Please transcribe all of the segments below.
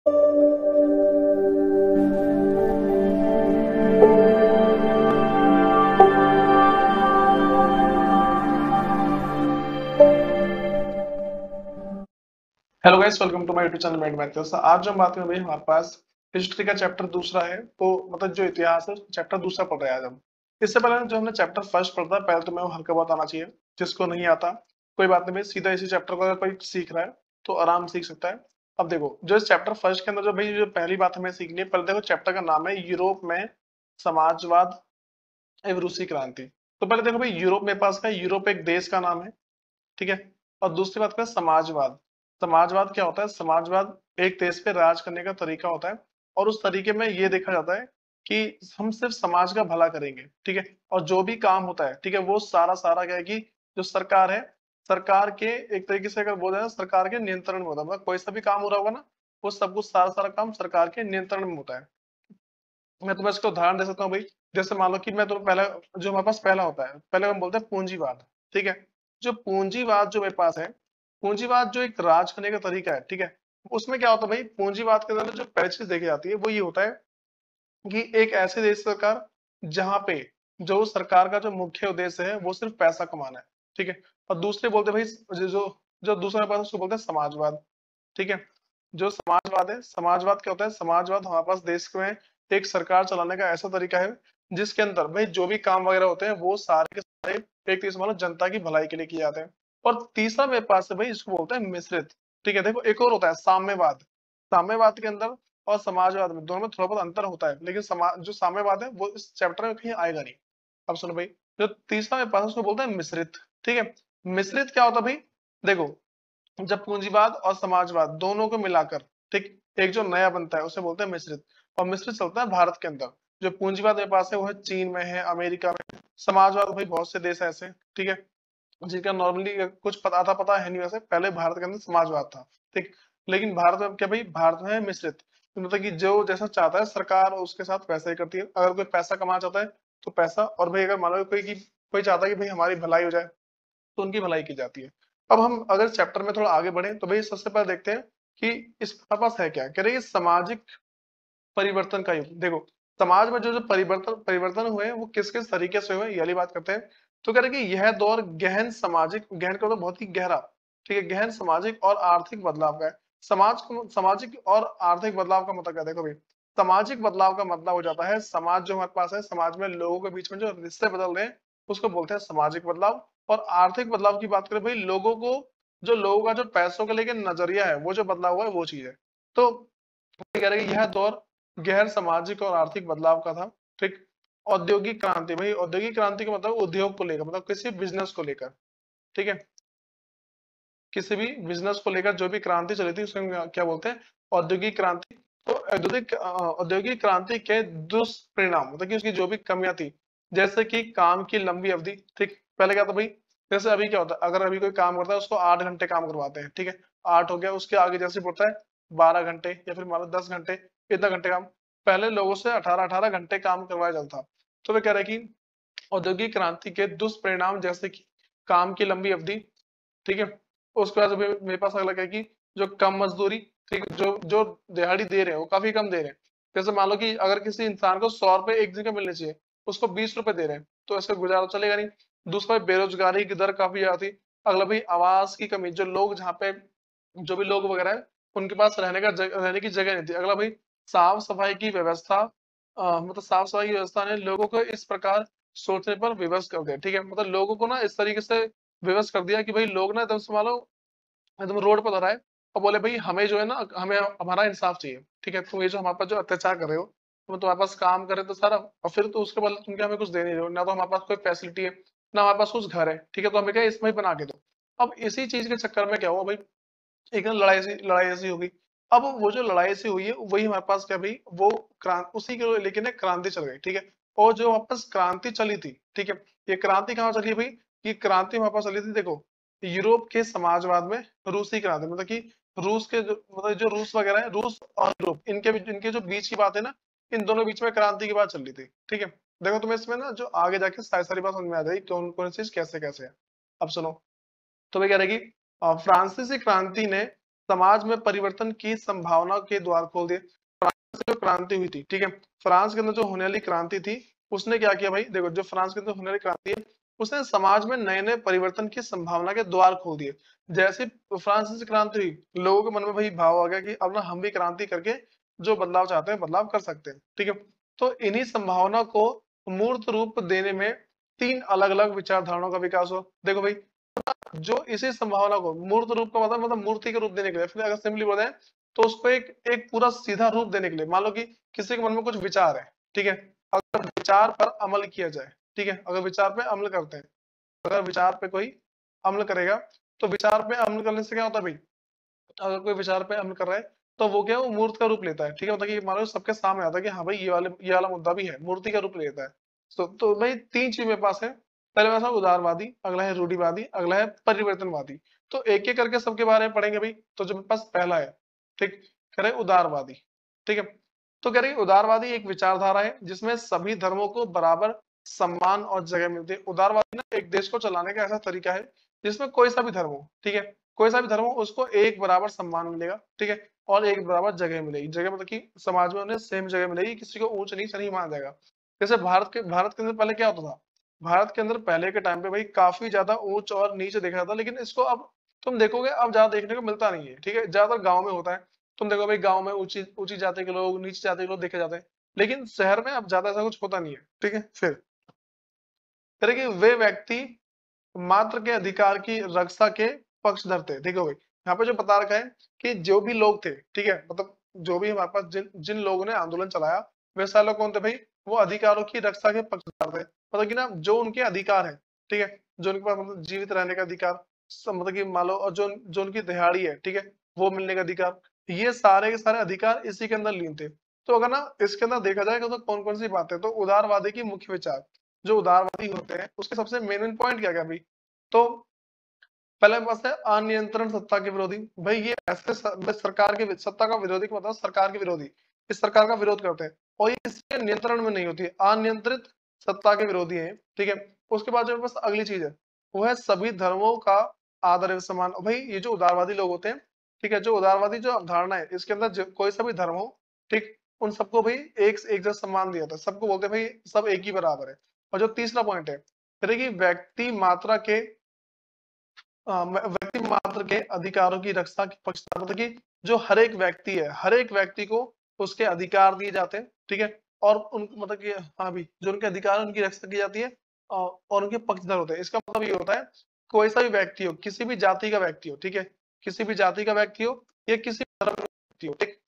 Hello guys, welcome to my YouTube channel made maths. आज जो हम बात करें भाई, हमारे पास हिस्ट्री का चैप्टर दूसरा है। तो मतलब जो इतिहास है चैप्टर दूसरा पढ़ रहे हैं आज हम। इससे पहले जो हमने चैप्टर फर्स्ट पढ़ा था, पहले तो मैं वो हल्का बहुत आना चाहिए। जिसको नहीं आता कोई बात नहीं भाई, सीधा इसी चैप्टर को अगर कोई सीख रहा है तो आराम सीख सकता है। अब देखो, जो इस चैप्टर फर्स्ट के अंदर जो भाई जो पहली बात हमें सीखनी है, पहले देखो चैप्टर का नाम है यूरोप में समाजवाद एवं रूसी क्रांति। तो पहले देखो भाई, यूरोप मेरे पास का, यूरोप एक देश का नाम है, ठीक है। और दूसरी बात का समाजवाद। समाजवाद क्या होता है? समाजवाद एक देश पे राज करने का तरीका होता है। और उस तरीके में ये देखा जाता है कि हम सिर्फ समाज का भला करेंगे, ठीक है। और जो भी काम होता है, ठीक है, वो सारा सारा क्या है कि जो सरकार है, सरकार के एक तरीके से अगर बोला जाए, सरकार के नियंत्रण में होता है। मतलब कोई सा भी काम हो रहा होगा ना, वो सब कुछ सारा सारा काम सरकार के नियंत्रण में होता है। मैं तुम्हें इसका उदाहरण दे सकता हूँ भाई। जैसे मान लो कि मैं तुम्हें पहला, जो हमारे पास पहला होता है, पहले हम बोलते हैं पूंजीवाद, ठीक है। जो पूंजीवाद जो मेरे पास है, पूंजीवाद जो एक राज करने का तरीका है, ठीक है। उसमें क्या होता है भाई, पूंजीवाद के अंदर जो पहली चीज देखी जाती है वो ये होता है कि एक ऐसे देश सरकार जहां पे जो सरकार का जो मुख्य उद्देश्य है वो सिर्फ पैसा कमाना है, ठीक है। और दूसरे बोलते हैं भाई, जो जो दूसरा मेरे पास उसको बोलते हैं समाजवाद, ठीक है। जो समाजवाद है, समाजवाद क्या होता है? समाजवाद हमारे पास देश में एक सरकार चलाने का ऐसा तरीका है जिसके अंदर भाई जो भी काम वगैरह होते हैं वो सारे के सारे एक तरीके से मानो जनता की भलाई के लिए किए जाते हैं। और तीसरा मेरे पास है भाई, इसको बोलते हैं मिश्रित, ठीक है। देखो एक और होता है साम्यवाद। साम्यवाद के अंदर और समाजवाद में, दोनों में थोड़ा बहुत अंतर होता है, लेकिन समाज जो साम्यवाद है वो इस चैप्टर में कहीं आएगा नहीं। अब सुनो भाई, जो तीसरा मेरे पास है, उसको बोलते हैं मिश्रित, ठीक है। मिश्रित क्या होता है भाई? देखो, जब पूंजीवाद और समाजवाद दोनों को मिलाकर, ठीक, एक जो नया बनता है उसे बोलते हैं मिश्रित। और मिश्रित चलता है भारत के अंदर। जो पूंजीवाद मेरे पास है वो है चीन में है, अमेरिका में। समाजवाद भाई बहुत से देश ऐसे, ठीक है, जिनका नॉर्मली कुछ पता है नहीं। वैसे पहले भारत के अंदर समाजवाद था, ठीक। लेकिन भारत में क्या भाई, भारत में है मिश्रित। तो मतलब कि जो जैसा चाहता है सरकार उसके साथ वैसा ही करती है। अगर कोई पैसा कमाना चाहता है तो पैसा, और भाई अगर मान लो कोई चाहता है कि भाई हमारी भलाई हो जाए तो उनकी भलाई की जाती है। अब हम अगर चैप्टर में थोड़ा आगे बढ़े तो भाई सबसे पहले देखते हैं कि इस हमारे पास है क्या, कह रहे हैं ये सामाजिक परिवर्तन का युग। देखो, समाज में जो जो परिवर्तन परिवर्तन हुए हैं वो किस किस तरीके से हुए, ये वाली बात करते हैं। तो कह रहे हैं कि यह दौर गहन सामाजिक, गहन का मतलब बहुत ही गहरा, ठीक है, गहन सामाजिक और आर्थिक बदलाव का है। सामाजिक और आर्थिक बदलाव का मतलब क्या है? देखो भाई, सामाजिक बदलाव का मतलब हो जाता है समाज जो हमारे पास है, समाज में लोगों के बीच में जो रिश्ते बदल रहे हैं उसको बोलते हैं सामाजिक बदलाव। और आर्थिक बदलाव की बात करें भाई, लोगों का जो पैसों को लेकर नजरिया है वो जो बदलाव हुआ है वो चीज है। तो कह रहे हैं कि यह दौर गैर सामाजिक और आर्थिक बदलाव का था, ठीक। औद्योगिक क्रांति, भाई औद्योगिक क्रांति का मतलब उद्योग को लेकर, मतलब किसी बिजनेस को लेकर, ठीक है। किसी भी बिजनेस को लेकर जो भी क्रांति चली थी उसे हम क्या बोलते हैं? औद्योगिक क्रांति। तो औद्योगिक क्रांति के दुष्परिणाम, मतलब कि उसकी जो भी कमियां थी, जैसे कि काम की लंबी अवधि, ठीक। पहले क्या था भाई, जैसे अभी क्या होता है, अगर अभी कोई काम करता है उसको 8 घंटे काम करवाते हैं, ठीक है। 8 हो गया, उसके आगे जैसे पड़ता है 12 घंटे या फिर मान लो 10 घंटे, इतना घंटे काम। पहले लोगों से 18-18 घंटे काम करवाया जाता था। तो वे कह रहे हैं कि औद्योगिक क्रांति के दुष्परिणाम जैसे कि काम की लंबी अवधि, ठीक है। उसके बाद अभी मेरे पास अगला क्या है कि जो कम मजदूरी, ठीक है, जो जो दिहाड़ी दे रहे हैं वो काफी कम दे रहे हैं। जैसे मान लो कि अगर किसी इंसान को 100 रुपए एक दिन का मिलने चाहिए, उसको 20 रुपए दे रहे हैं, तो ऐसे गुजारा चलेगा नहीं। दूसरा, बेरोजगारी की दर काफी ज्यादा थी। अगला भाई, आवास की कमी, जो लोग जहाँ पे जो भी लोग वगैरह है उनके पास रहने की जगह नहीं थी। अगला भाई, साफ सफाई की व्यवस्था, मतलब साफ सफाई की व्यवस्था ने लोगों को इस प्रकार सोचने पर विवश कर दिया, ठीक है। मतलब लोगों को ना इस तरीके से विवश कर दिया कि भाई लोग ना एकदम से मान लो एकदम रोड पर उतर आए और बोले भाई हमें जो है ना, हमें हमारा इंसाफ चाहिए, ठीक है। तुम ये जो हमारे पास जो अत्याचार कर रहे हो, तुम तुम्हारे पास काम करे तो सारा, और फिर तो उसके बाद तुम क्या हमें कुछ दे नहीं रहे हो, ना तो हमारे पास कोई फैसिलिटी है ना हमारे पास कुछ घर है, ठीक है। तो हमें क्या इसमें ही बना के दो। अब इसी चीज के चक्कर में क्या हुआ भाई, एक ना लड़ाई ऐसी होगी। अब वो जो लड़ाई ऐसी हुई है वही हमारे पास क्या भाई, वो क्रांति उसी के लेके ना क्रांति चल गई, ठीक है। और जो हमारे पास क्रांति चली थी, ठीक है, ये क्रांति कहाँ चली है भाई? ये क्रांति हमारे पास चली थी, देखो, यूरोप के समाजवाद में रूसी क्रांति, मतलब कि रूस के जो मतलब जो रूस वगैरह है, रूस और यूरोप, इनके जो बीच की बात है ना, इन दोनों बीच में क्रांति की बात चल रही थी, ठीक है। देखो तुम्हें इसमें ना जो आगे जाके सारी सारी बात समझ में आ जाएगी कौन कौन सी चीज कैसे कैसे है। अब सुनो, तो वे कह रहे हैं कि फ्रांसीसी क्रांति ने समाज में परिवर्तन की संभावना के द्वार खोल दिए। फ्रांस से जो क्रांति हुई थी, ठीक है, फ्रांस के अंदर जो होने वाली क्रांति थी, उसने क्या किया भाई, देखो जो फ्रांस के अंदर होने वाली क्रांति है, उसने समाज में नए नए परिवर्तन की संभावना के द्वार खोल दिए। जैसे फ्रांस से क्रांति हुई, लोगों के मन में भाई भाव आ गया कि अब ना हम भी क्रांति करके जो बदलाव चाहते हैं बदलाव कर सकते हैं, ठीक है। तो इन्हीं संभावना को मूर्त रूप देने में तीन अलग अलग विचारधाराओं का विकास हुआ। देखो भाई, जो इसी संभावना को मूर्त रूप का मतलब मूर्ति के रूप देने के लिए, फिर अगर सिंपली बोले तो उसको एक एक पूरा सीधा रूप देने के लिए, मान लो कि किसी के मन में कुछ विचार है, ठीक है, अगर विचार पर अमल किया जाए, ठीक है, अगर विचार पे अमल करते हैं, अगर विचार पे कोई अमल करेगा, तो विचार पे अमल करने से क्या होता है भाई, अगर कोई विचार पे अमल कर रहा है तो वो क्या है, वो मूर्त का रूप लेता है, ठीक है, मतलब कि मान लो सबके सामने आता है कि हाँ भाई ये वाला मुद्दा भी है, मूर्ति का रूप लेता है। तो भाई तीन चीज मेरे पास है, पहले मेरे पास उदारवादी, अगला है रूढ़िवादी, अगला है परिवर्तनवादी। तो एक एक करके सबके बारे में पढ़ेंगे भाई। तो जो मेरे पास पहला है, ठीक, कह रहे उदारवादी, ठीक है। तो कह रही उदारवादी एक विचारधारा है जिसमें सभी धर्मों को बराबर सम्मान और जगह मिलती है। उदारवादी ना एक देश को चलाने का ऐसा तरीका है जिसमें कोई सा भी धर्म हो, ठीक है, कोई सा भी धर्म हो उसको एक बराबर सम्मान मिलेगा, ठीक है, और एक बराबर जगह मिलेगी। जगह मतलब कि समाज में उन्हें सेम जगह मिलेगी, किसी को ऊंच नीच नहीं माना जाएगा। जैसे भारत के अंदर पहले क्या होता था, भारत के अंदर पहले के टाइम पे भाई काफी ज्यादा ऊंच और नीच देखा जाता, लेकिन इसको अब तुम देखोगे अब ज्यादा देखने को मिलता नहीं है, ठीक है, ज्यादातर गाँव में होता है। तुम देखो भाई गाँव में ऊंची ऊंची जाति के लोग, नीची जाति के लोग देखे जाते हैं, लेकिन शहर में अब ज्यादा ऐसा कुछ होता नहीं है, ठीक है। फिर तरह की वे व्यक्ति मात्र के अधिकार की रक्षा के पक्ष धरते हैं। देखो भाई, यहाँ पे जो बता रखा है कि जो भी लोग थे, ठीक है, मतलब जो भी हमारे पास जिन जिन लोगों ने आंदोलन चलाया, वे सारे लोग कौन थे भाई, वो अधिकारों की रक्षा के पक्षधर थे। मतलब कि ना जो उनके अधिकार है, ठीक है, जो उनके पास मतलब जीवित रहने का अधिकार, मतलब कि मान लो, और जो जो उनकी दिहाड़ी है, ठीक है, वो मिलने का अधिकार, ये सारे के सारे अधिकार इसी के अंदर लीन थे। तो अगर ना इसके अंदर देखा जाए तो कौन कौन सी बातें, तो उदारवादी की मुख्य विचार, जो उदारवादी होते हैं उसके सबसे मेन पॉइंट क्या क्या भाई, तो पहले पास है अनियंत्रण सत्ता के विरोधी। भाई ये ऐसे सरकार के सत्ता का विरोधी का मतलब सरकार के विरोधी, इस सरकार का विरोध करते हैं और ये इसके नियंत्रण में नहीं होती है, अनियंत्रित सत्ता के विरोधी है, ठीक है। उसके बाद जो बस अगली चीज है वो है सभी धर्मों का आदर एवं सम्मान। भाई ये जो उदारवादी लोग होते हैं, ठीक है, जो उदारवादी जो अवधारणा है इसके अंदर कोई सा भी धर्म हो, ठीक, उन सबको भाई एक जैसा सम्मान दिया था, सबको बोलते हैं भाई सब एक ही बराबर है। और जो तीसरा पॉइंट है, कि व्यक्ति मात्रा के व्यक्ति मात्र के अधिकारों की रक्षा के पक्षधर, मतलब कि जो हर एक व्यक्ति है, हर एक व्यक्ति को उसके अधिकार दिए जाते हैं, ठीक है, और उन मतलब कि हाँ भी जो उनके अधिकार है उनकी रक्षा की जाती है, और उनके पक्षधर होते हैं। इसका मतलब ये होता है कोई सा भी व्यक्ति हो, किसी भी जाति का व्यक्ति हो, ठीक है, किसी भी जाति का व्यक्ति हो या किसी भी धर्म का व्यक्ति हो, ठीक,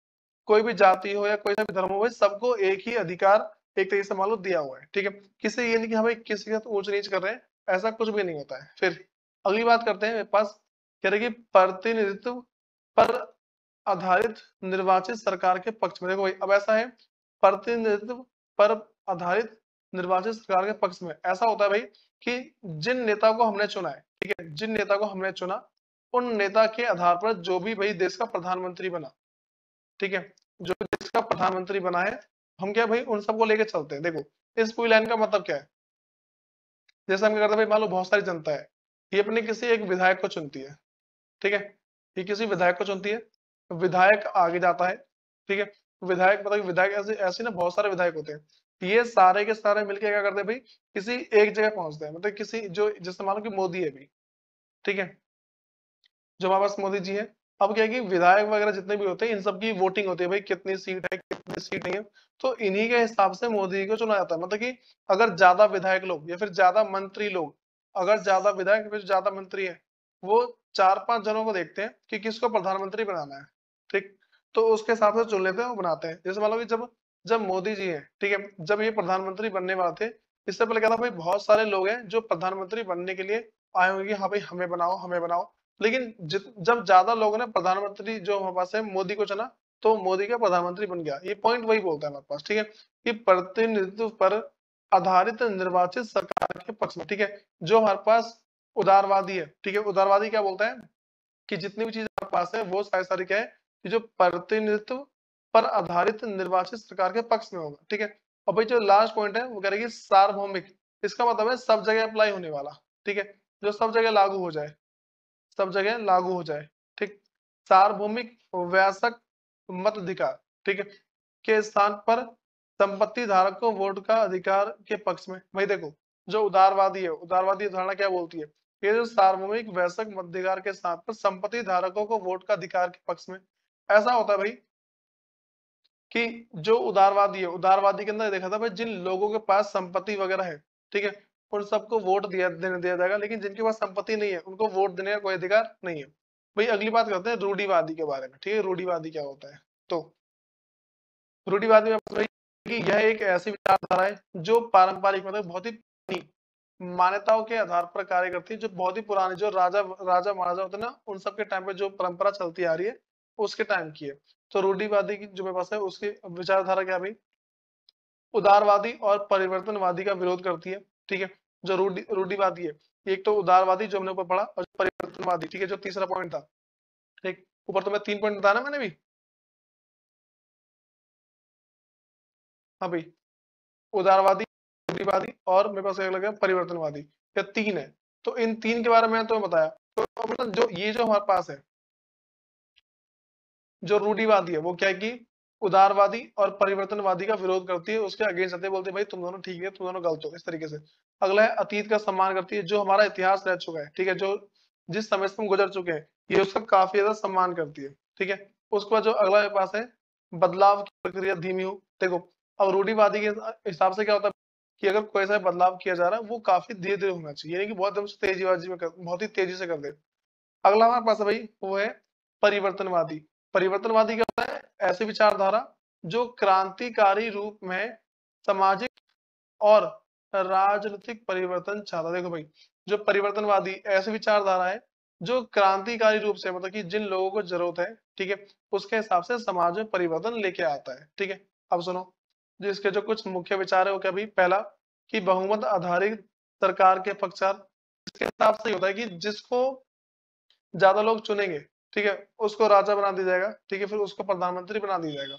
कोई भी जाति हो या कोई सा भी धर्म हो, सबको एक ही अधिकार एक तरीके से मान लो दिया हुआ है, ठीक है। किसी ये नहीं कि हमें किसी का ऊंच नीच कर रहे हैं, ऐसा कुछ भी नहीं होता है। फिर अगली बात करते हैं, मेरे पास कह रहे कि प्रतिनिधित्व पर आधारित निर्वाचित सरकार के पक्ष में। देखो भाई अब ऐसा है, प्रतिनिधित्व पर आधारित निर्वाचित सरकार के पक्ष में ऐसा होता है भाई कि जिन नेता को हमने चुना है, ठीक है, जिन नेता को हमने चुना, उन नेता के आधार पर जो भी भाई देश का प्रधानमंत्री बना, ठीक है, जो भी देश का प्रधानमंत्री बना है, हम क्या भाई उन सबको लेके चलते हैं। देखो इस पूरी लाइन का मतलब क्या है, जैसे हम क्या करते हैं भाई, मान लो बहुत सारी जनता है, ये अपने किसी एक विधायक को चुनती है, ठीक है, ये किसी विधायक को चुनती है, विधायक आगे जाता है, ठीक है, विधायक मतलब विधायक ऐसे ऐसे ना बहुत सारे विधायक होते हैं, ये सारे के सारे मिलके क्या करते हैं भाई, किसी एक जगह पहुंचते हैं, मतलब किसी जो जैसे मान लो कि मोदी है भी, ठीक है, जो हमारे पास मोदी जी है, अब क्या है कि विधायक वगैरह जितने भी होते हैं इन सबकी वोटिंग होती है भाई, कितनी सीट है कितनी सीट नहीं है, तो इन्हीं के हिसाब से मोदी जी को चुना जाता है। मतलब कि अगर ज्यादा विधायक लोग या फिर ज्यादा मंत्री लोग, अगर ज्यादा विधायक फिर ज्यादा मंत्री है, वो 4-5 जनों को देखते हैं कि किसको प्रधानमंत्री बनाना है, ठीक, तो उसके हिसाब से चुन लेते हैं और बनाते हैं। जैसे मान लो कि जब जब मोदी जी है, ठीक है, जब ये प्रधानमंत्री बनने वाले थे, इससे पहले क्या था भाई, बहुत सारे लोग हैं जो प्रधानमंत्री बनने के लिए आए होंगे, हाँ भाई हमें बनाओ हमें बनाओ, लेकिन जब ज्यादा लोगों ने प्रधानमंत्री जो हमारे पास है मोदी को चुना, तो मोदी का प्रधानमंत्री बन गया। ये पॉइंट वही बोलता है हमारे पास, ठीक है, कि प्रतिनिधित्व पर आधारित निर्वाचित सरकार के पक्ष में, ठीक है, जो हमारे पास उदारवादी है, ठीक है, उदारवादी क्या बोलता है कि जितनी भी चीज हमारे पास है वो सारी सारी क्या है कि जो प्रतिनिधित्व पर आधारित निर्वाचित सरकार के पक्ष में होगा, ठीक है। और भाई जो लास्ट पॉइंट है वो कह रहे हैं कि सार्वभौमिक, इसका मतलब है सब जगह अप्लाई होने वाला, ठीक है, जो सब जगह लागू हो जाए, सब जगह लागू हो जाए, ठीक। सार्वभौमिक वयस्क मताधिकार, ठीक है, के स्थान पर संपत्ति धारक को वोट का अधिकार के पक्ष में। भाई देखो, जो उदारवादी है, उदारवादी धारणा क्या बोलती है, ये जो सार्वभौमिक वयस्क मताधिकार के स्थान पर संपत्ति धारकों को वोट का अधिकार के पक्ष में। ऐसा होता है भाई कि जो उदारवादी है, उदारवादी के अंदर देखा था भाई, जिन लोगों के पास संपत्ति वगैरह है, ठीक है, उन सबको वोट दिया जाएगा, लेकिन जिनके पास संपत्ति नहीं है उनको वोट देने का कोई अधिकार नहीं है। भाई अगली बात करते हैं रूढ़िवादी के बारे में, ठीक है, रूढ़िवादी क्या होता है। तो रूढ़िवादी में मतलब कि यह एक ऐसी विचारधारा है जो पारंपरिक मतलब बहुत ही पुरानी मान्यताओं के आधार पर कार्य करती है, जो बहुत ही पुरानी, जो राजा राजा महाराजा होते हैं ना, उन सब के टाइम पे जो परंपरा चलती आ रही है उसके टाइम की है। तो रूढ़िवादी की जो मेरे पास है उसकी विचारधारा क्या भाई, उदारवादी और परिवर्तनवादी का विरोध करती है, ठीक है। जो रूढ़िवादी है, एक तो उदारवादी जो हमने ऊपर पढ़ा, और परिवर्तनवादी, ठीक है, जो तीसरा पॉइंट था, ठीक, ऊपर तो मैं 3 पॉइंट बताया ना मैंने भी। हाँ भाई, उदारवादी, रूढ़िवादी और मेरे पास एक लगा परिवर्तनवादी, ये 3 है। तो इन 3 के बारे में तो बताया। तो मतलब जो ये जो हमारे पास है, जो रूढ़िवादी है, वो क्या है कि उदारवादी और परिवर्तनवादी का विरोध करती है, उसके अगेंस्ट आते हैं, बोलते हैं भाई तुम दोनों ठीक है, तुम दोनों गलत हो, इस तरीके से। अगला है अतीत का सम्मान करती है, जो हमारा इतिहास रह चुका है, ठीक है, जो जिस समय से हम गुजर चुके हैं, ये उसका काफी ज्यादा सम्मान करती है, ठीक है। उसके बाद जो अगला मेरे पास है, बदलाव की प्रक्रिया धीमी हो। देखो, अब रूढ़िवादी के हिसाब से क्या होता है कि अगर कोई ऐसा बदलाव किया जा रहा है, वो काफी धीरे धीरे होना चाहिए, यानी कि बहुत एकदम से तेजीबाजी में बहुत ही तेजी से कर दे। अगला हमारे पास है भाई, वो है परिवर्तनवादी। परिवर्तनवादी क्या होता है, ऐसी विचारधारा जो क्रांतिकारी रूप में सामाजिक और राजनीतिक परिवर्तन चाहता है। देखो भाई, जो परिवर्तनवादी ऐसी विचारधारा है जो क्रांतिकारी रूप से मतलब कि जिन लोगों को जरूरत है, ठीक है, उसके हिसाब से समाज में परिवर्तन लेके आता है, ठीक है। अब सुनो, जिसके जो कुछ मुख्य विचार है वो क्या भाई, पहला कि बहुमत आधारित सरकार के पक्षार, इसके हिसाब से होता है कि जिसको ज्यादा लोग चुनेंगे, ठीक है, उसको राजा बना दिया जाएगा, ठीक है, फिर उसको प्रधानमंत्री बना दिया जाएगा।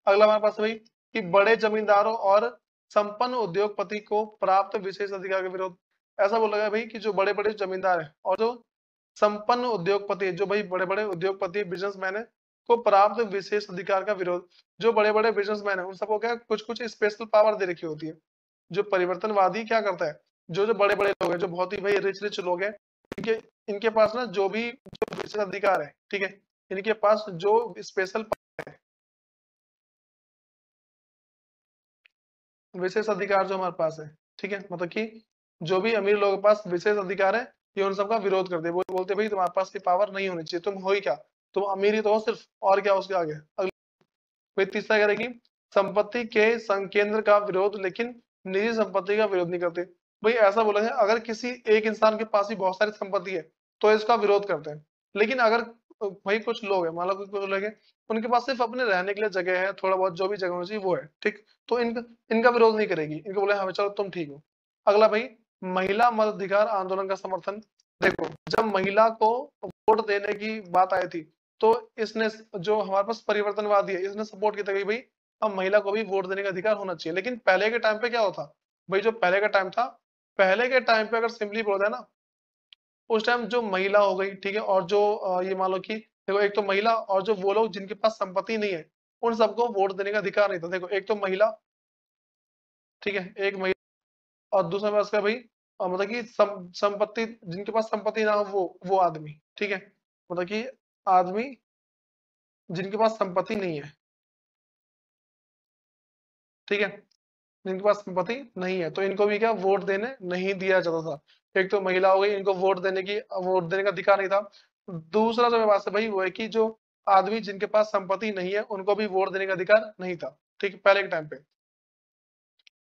अगला हमारे पास है भाई कि बड़े जमींदारों और संपन्न उद्योगपति को प्राप्त विशेष अधिकार का विरोध। ऐसा बोला गया भाई कि जो बड़े बड़े जमींदार है और जो संपन्न उद्योगपति है, जो भाई बड़े बड़े उद्योगपति बिजनेसमैन है, को प्राप्त विशेष अधिकार का विरोध। जो बड़े बड़े बिजनेसमैन है उन सबको क्या कुछ कुछ स्पेशल पावर दे रखी होती है। जो परिवर्तनवादी क्या करता है, जो बड़े बड़े लोग हैं, जो बहुत ही भाई रिच रिच लोग हैं, इनके इनके पास ना जो भी जो विशेष अधिकार है, ठीक है, इनके पास जो स्पेशल विशेष अधिकार जो हमारे पास है, ठीक है, मतलब कि जो भी अमीर लोगों के पास विशेष अधिकार है, ये उन सबका विरोध करते हैं। वो बोलते हैं भाई तुम्हारे पास ये पावर नहीं होनी चाहिए, तुम हो ही क्या, तुम अमीर ही तो हो सिर्फ, और क्या उसके आगे। भाई तीसरा क्या रहेगी, संपत्ति के संकेंद्र का विरोध, लेकिन निजी संपत्ति का विरोध नहीं करते। भाई ऐसा बोला है, अगर किसी एक इंसान के पास ही बहुत सारी संपत्ति है तो इसका विरोध करते हैं, लेकिन अगर भाई कुछ लोग हैं, मान लो कुछ लोग हैं, उनके पास सिर्फ अपने रहने के लिए जगह है, थोड़ा बहुत जो भी जगह होनी चाहिए वो है, ठीक, तो इनका इनका विरोध नहीं करेगी, इनको बोले हाँ चलो तुम ठीक हो। अगला भाई, महिला मताधिकार आंदोलन का समर्थन। देखो, जब महिला को वोट देने की बात आई थी, तो इसने जो हमारे पास परिवर्तनवादी है, इसने सपोर्ट किया था कि भाई अब महिला को भी वोट देने का अधिकार होना चाहिए। लेकिन पहले के टाइम पे क्या होता, भाई जो पहले का टाइम था, पहले के टाइम पे अगर सिंपली बोलते हैं ना, उस टाइम जो महिला हो गई, ठीक है, और जो ये मान लो कि देखो, एक तो महिला और जो वो लोग जिनके पास संपत्ति नहीं है, उन सबको वोट देने का अधिकार नहीं था। देखो, एक तो महिला, ठीक है, एक महिला, और दूसरा मैं उसका भाई मतलब कि संपत्ति, जिनके पास संपत्ति ना हो वो आदमी, ठीक है, मतलब कि आदमी जिनके पास संपत्ति नहीं है, ठीक है, जिनके पास संपत्ति नहीं है, तो इनको भी क्या वोट देने नहीं दिया जाता था। एक तो महिला हो गई, इनको वोट देने का अधिकार नहीं था। दूसरा जो बात है भाई वो है कि जो आदमी जिनके पास संपत्ति नहीं है उनको भी वोट देने का अधिकार नहीं था, ठीक है, पहले के टाइम पे।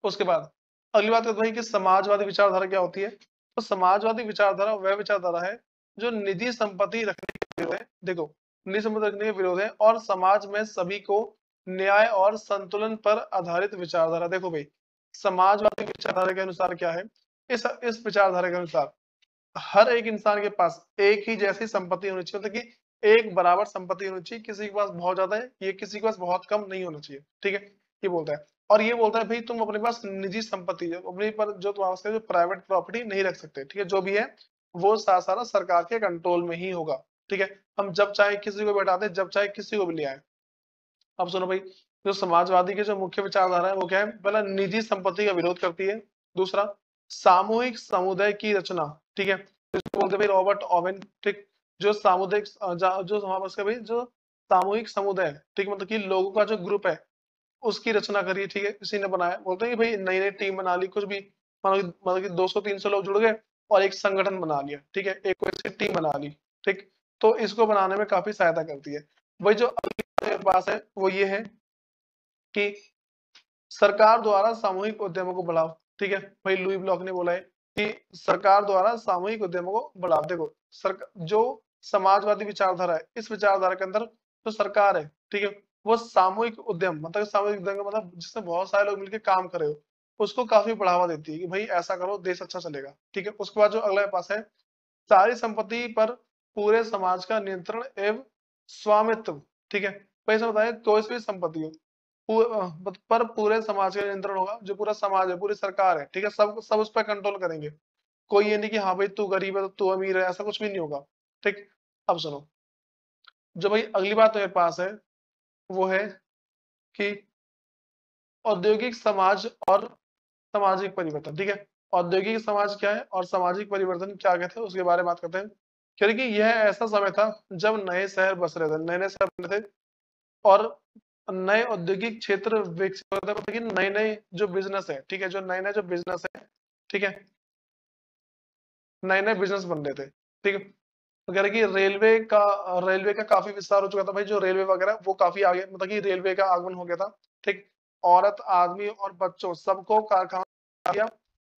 उसके बाद अगली बात करते हैं कि समाजवादी विचारधारा क्या होती है। तो समाजवादी विचारधारा वह विचारधारा है जो निजी संपत्ति रखने के विरोध है। देखो, निजी संपत्ति रखने के विरोध है और समाज में सभी को न्याय और संतुलन पर आधारित विचारधारा। देखो भाई, समाजवादी विचारधारा के अनुसार क्या है, इस विचारधारा के अनुसार हर एक इंसान के पास एक ही जैसी संपत्ति होनी चाहिए, मतलब कि एक बराबर संपत्ति होनी चाहिए। किसी के पास बहुत ज्यादा है, ये किसी के पास बहुत कम नहीं होना चाहिए, ठीक है, ये बोलता है। और ये बोलता है भाई तुम अपने पास निजी संपत्ति जो अपने पर जो तुम्हारे पास जो प्राइवेट प्रॉपर्टी नहीं रख सकते, ठीक है, जो भी है वो सारा सरकार के कंट्रोल में ही होगा। ठीक है, हम जब चाहे किसी को बैठाते हैं, जब चाहे किसी को भी ले आए। अब सुनो भाई, जो समाजवादी के जो मुख्य विचारधारा है वो क्या है? पहला, निजी संपत्ति का विरोध करती है। दूसरा, सामूहिक समुदाय की रचना, ठीक है, इसको बोलते हैं भाई रॉबर्ट ओवेन, ठीक। जो सामुदायिक जो हमारे पास का भाई जो सामूहिक समुदाय, ठीक, मतलब कि लोगों का जो ग्रुप है उसकी रचना करी, ठीक है, इसी ने बनाया। बोलते हैं कि भाई नई नई टीम बना ली, कुछ भी मतलब कि 200-300 लोग जुड़ गए और एक संगठन बना लिया, ठीक है, एक वैसी टीम बना ली, ठीक। तो इसको बनाने में काफी सहायता करती है। वही जो अगली मेरे पास है वो ये है कि सरकार द्वारा सामूहिक उद्यमों को बढ़ाओ, ठीक है। भाई लुई ब्लॉक ने बोला है कि सरकार द्वारा सामूहिक उद्यमों को बढ़ाओ। देखो, सरकार जो समाजवादी विचारधारा है, इस विचारधारा के अंदर जो सरकार है, ठीक है, वो सामूहिक उद्यम, मतलब सामूहिक उद्यम का मतलब जिसमें बहुत सारे लोग मिलकर काम करे हो, उसको काफी बढ़ावा देती है कि भाई ऐसा करो, देश अच्छा चलेगा, ठीक है। उसके बाद जो अगला पास है, सारी संपत्ति पर पूरे समाज का नियंत्रण एवं स्वामित्व, ठीक है। भाई समझ बताए, कोई सी भी संपत्ति हो पर पूरे समाज का नियंत्रण होगा। जो पूरा समाज है, पूरी सरकार है, ठीक है, सब सब उस पर कंट्रोल करेंगे। कोई ये नहीं कि हाँ भाई तू गरीब है तो तू अमीर है, ऐसा कुछ भी नहीं होगा, ठीक। अब सुनो, जो भाई अगली बात मेरे पास है वो है कि औद्योगिक समाज और सामाजिक परिवर्तन, ठीक है। औद्योगिक समाज क्या है और सामाजिक परिवर्तन क्या कहते हैं, उसके बारे में बात करते हैं। क्योंकि यह ऐसा समय था जब नए शहर बस रहे थे, नए नए शहर बन रहे थे और नए औद्योगिक क्षेत्र विकसित हो रहे थे, मतलब कि नए नए जो बिजनेस है, ठीक है, जो नए नए जो बिजनेस है, ठीक है, नए नए बिजनेस बन रहे थे, ठीक है। वगैरह की रेलवे का काफी विस्तार हो चुका था भाई। जो रेलवे वगैरह वो काफी आगे, मतलब कि रेलवे का आगमन हो गया था, ठीक। औरत, आदमी और बच्चों सबको कारखाना दिया।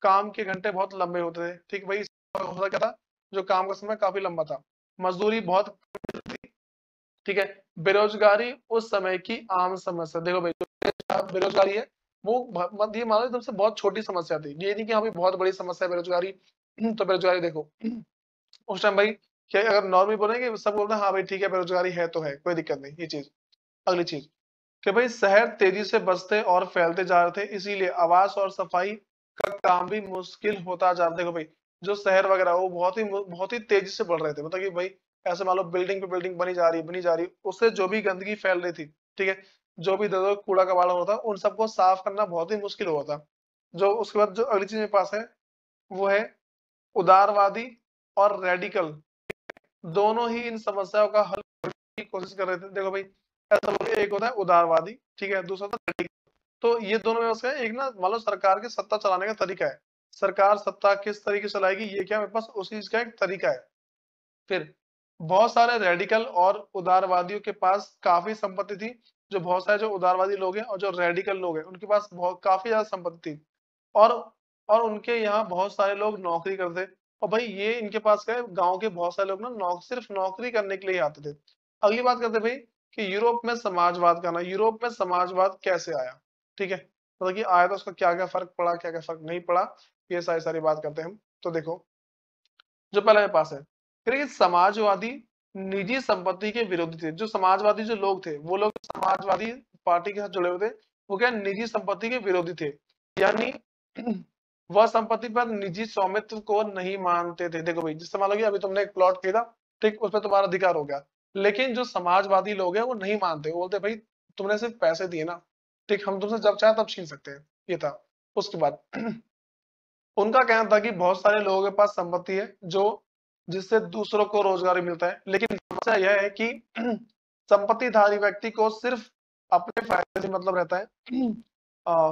काम के घंटे बहुत लंबे होते थे, ठीक भाई। होता क्या था, जो काम का समय काफी लंबा था, मजदूरी बहुत, ठीक है। बेरोजगारी उस समय की आम समस्या। देखो भाई, जो बेरोजगारी है वो ये मान लो एकदम से बहुत छोटी समस्या थी, ये नहीं कि हाँ भाई बहुत बड़ी समस्या है बेरोजगारी। तो बेरोजगारी देखो, उस टाइम भाई क्या, अगर नॉर्मली बोलेंगे सब बोलते हैं हाँ भाई ठीक है बेरोजगारी है तो है, कोई दिक्कत नहीं, ये चीज। अगली चीज कि भाई शहर तेजी से बसते और फैलते जा रहे थे, इसीलिए आवास और सफाई का काम भी मुश्किल होता जा रहा। देखो भाई, जो शहर वगैरह वो बहुत ही तेजी से बढ़ रहे थे, मतलब कि भाई ऐसे मान लो बिल्डिंग पे बिल्डिंग बनी जा रही, उससे जो भी गंदगी फैल रही थी, ठीक है, जो भी इधर उधर कूड़ा कबाड़ा होता उन सबको साफ करना बहुत ही मुश्किल हुआ था। जो उसके बाद जो अगली चीज मेरे पास है वो है उदारवादी और रेडिकल, दोनों ही इन समस्याओं का हल की कोशिश कर रहे थे। देखो भाई, ऐसा बोलिए, एक होता है उदारवादी, ठीक है, दूसरा होता है रेडिकल। तो ये दोनों में उसका एक ना मान लो सरकार की सत्ता चलाने का तरीका है। सरकार सत्ता किस तरीके से चलाएगी, ये क्या मेरे पास उसी चीज का एक तरीका है। फिर बहुत सारे रेडिकल और उदारवादियों के पास काफी संपत्ति थी। जो बहुत सारे जो उदारवादी लोग हैं और जो रेडिकल लोग हैं उनके पास बहुत काफी ज्यादा संपत्ति थी। और उनके यहाँ बहुत सारे लोग नौकरी करते। और भाई ये इनके पास क्या है, गांव के बहुत सारे लोग ना सिर्फ नौकरी करने के लिए आते थे। अगली बात करते हैं भाई कि यूरोप में समाजवाद का ना, यूरोप में समाजवाद कैसे आया, ठीक है, मतलब कि आया तो उसका क्या क्या फर्क पड़ा, क्या क्या फर्क नहीं पड़ा, ये सारी सारी बात करते हैं हम। तो देखो, जो पहला मेरे पास है कि समाजवादी निजी संपत्ति के विरोधी थे। जो समाजवादी जो लोग थे वो लोग समाजवादी पार्टी के साथ जुड़े हुए थे, वो क्या निजी संपत्ति के विरोधी थे। यानी वह संपत्ति पर निजी स्वामित्व को नहीं मानते थे। देखो भाई, जिससे मान लो कि अभी तुमने एक प्लॉट खरीदा, ठीक, उस पर तुम्हारा अधिकार हो गया, लेकिन जो समाजवादी लोग हैं वो नहीं मानते, वो बोलते भाई तुमने सिर्फ पैसे दिए ना, ठीक, हम तुमसे जब चाहे तब छीन सकते हैं। ये था। उसके बाद उनका कहना था कि बहुत सारे लोगों के पास संपत्ति है जो जिससे दूसरों को रोजगार मिलता है, लेकिन समस्या यह है कि संपत्तिधारी व्यक्ति को सिर्फ अपने फायदे से मतलब रहता है। हाँ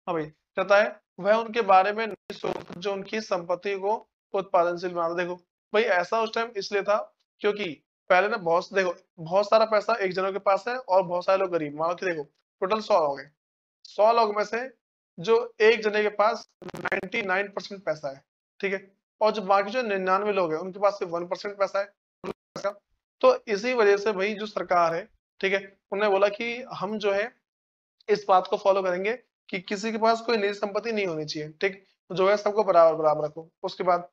भाई, कहता है वह उनके बारे में नहीं सोचता जो उनकी संपत्ति को उत्पादनशील बनाता। देखो भाई, ऐसा उस टाइम इसलिए था क्योंकि पहले ना बहुत सारा पैसा एक जनों के पास है और बहुत सारे लोग गरीब। मान लो कि देखो टोटल 100 लोग हैं, 100 लोग में से जो एक जने के पास 99% पैसा है, ठीक है, और जो बाकी जो 99 लोग हैं उनके पास सिर्फ 1% पैसा है। तो इसी वजह से भाई जो सरकार है, ठीक है, उन्होंने बोला कि हम जो है इस बात को फॉलो करेंगे कि किसी के पास कोई निजी संपत्ति नहीं होनी चाहिए, ठीक, जो है सबको बराबर बराबर रखो। उसके बाद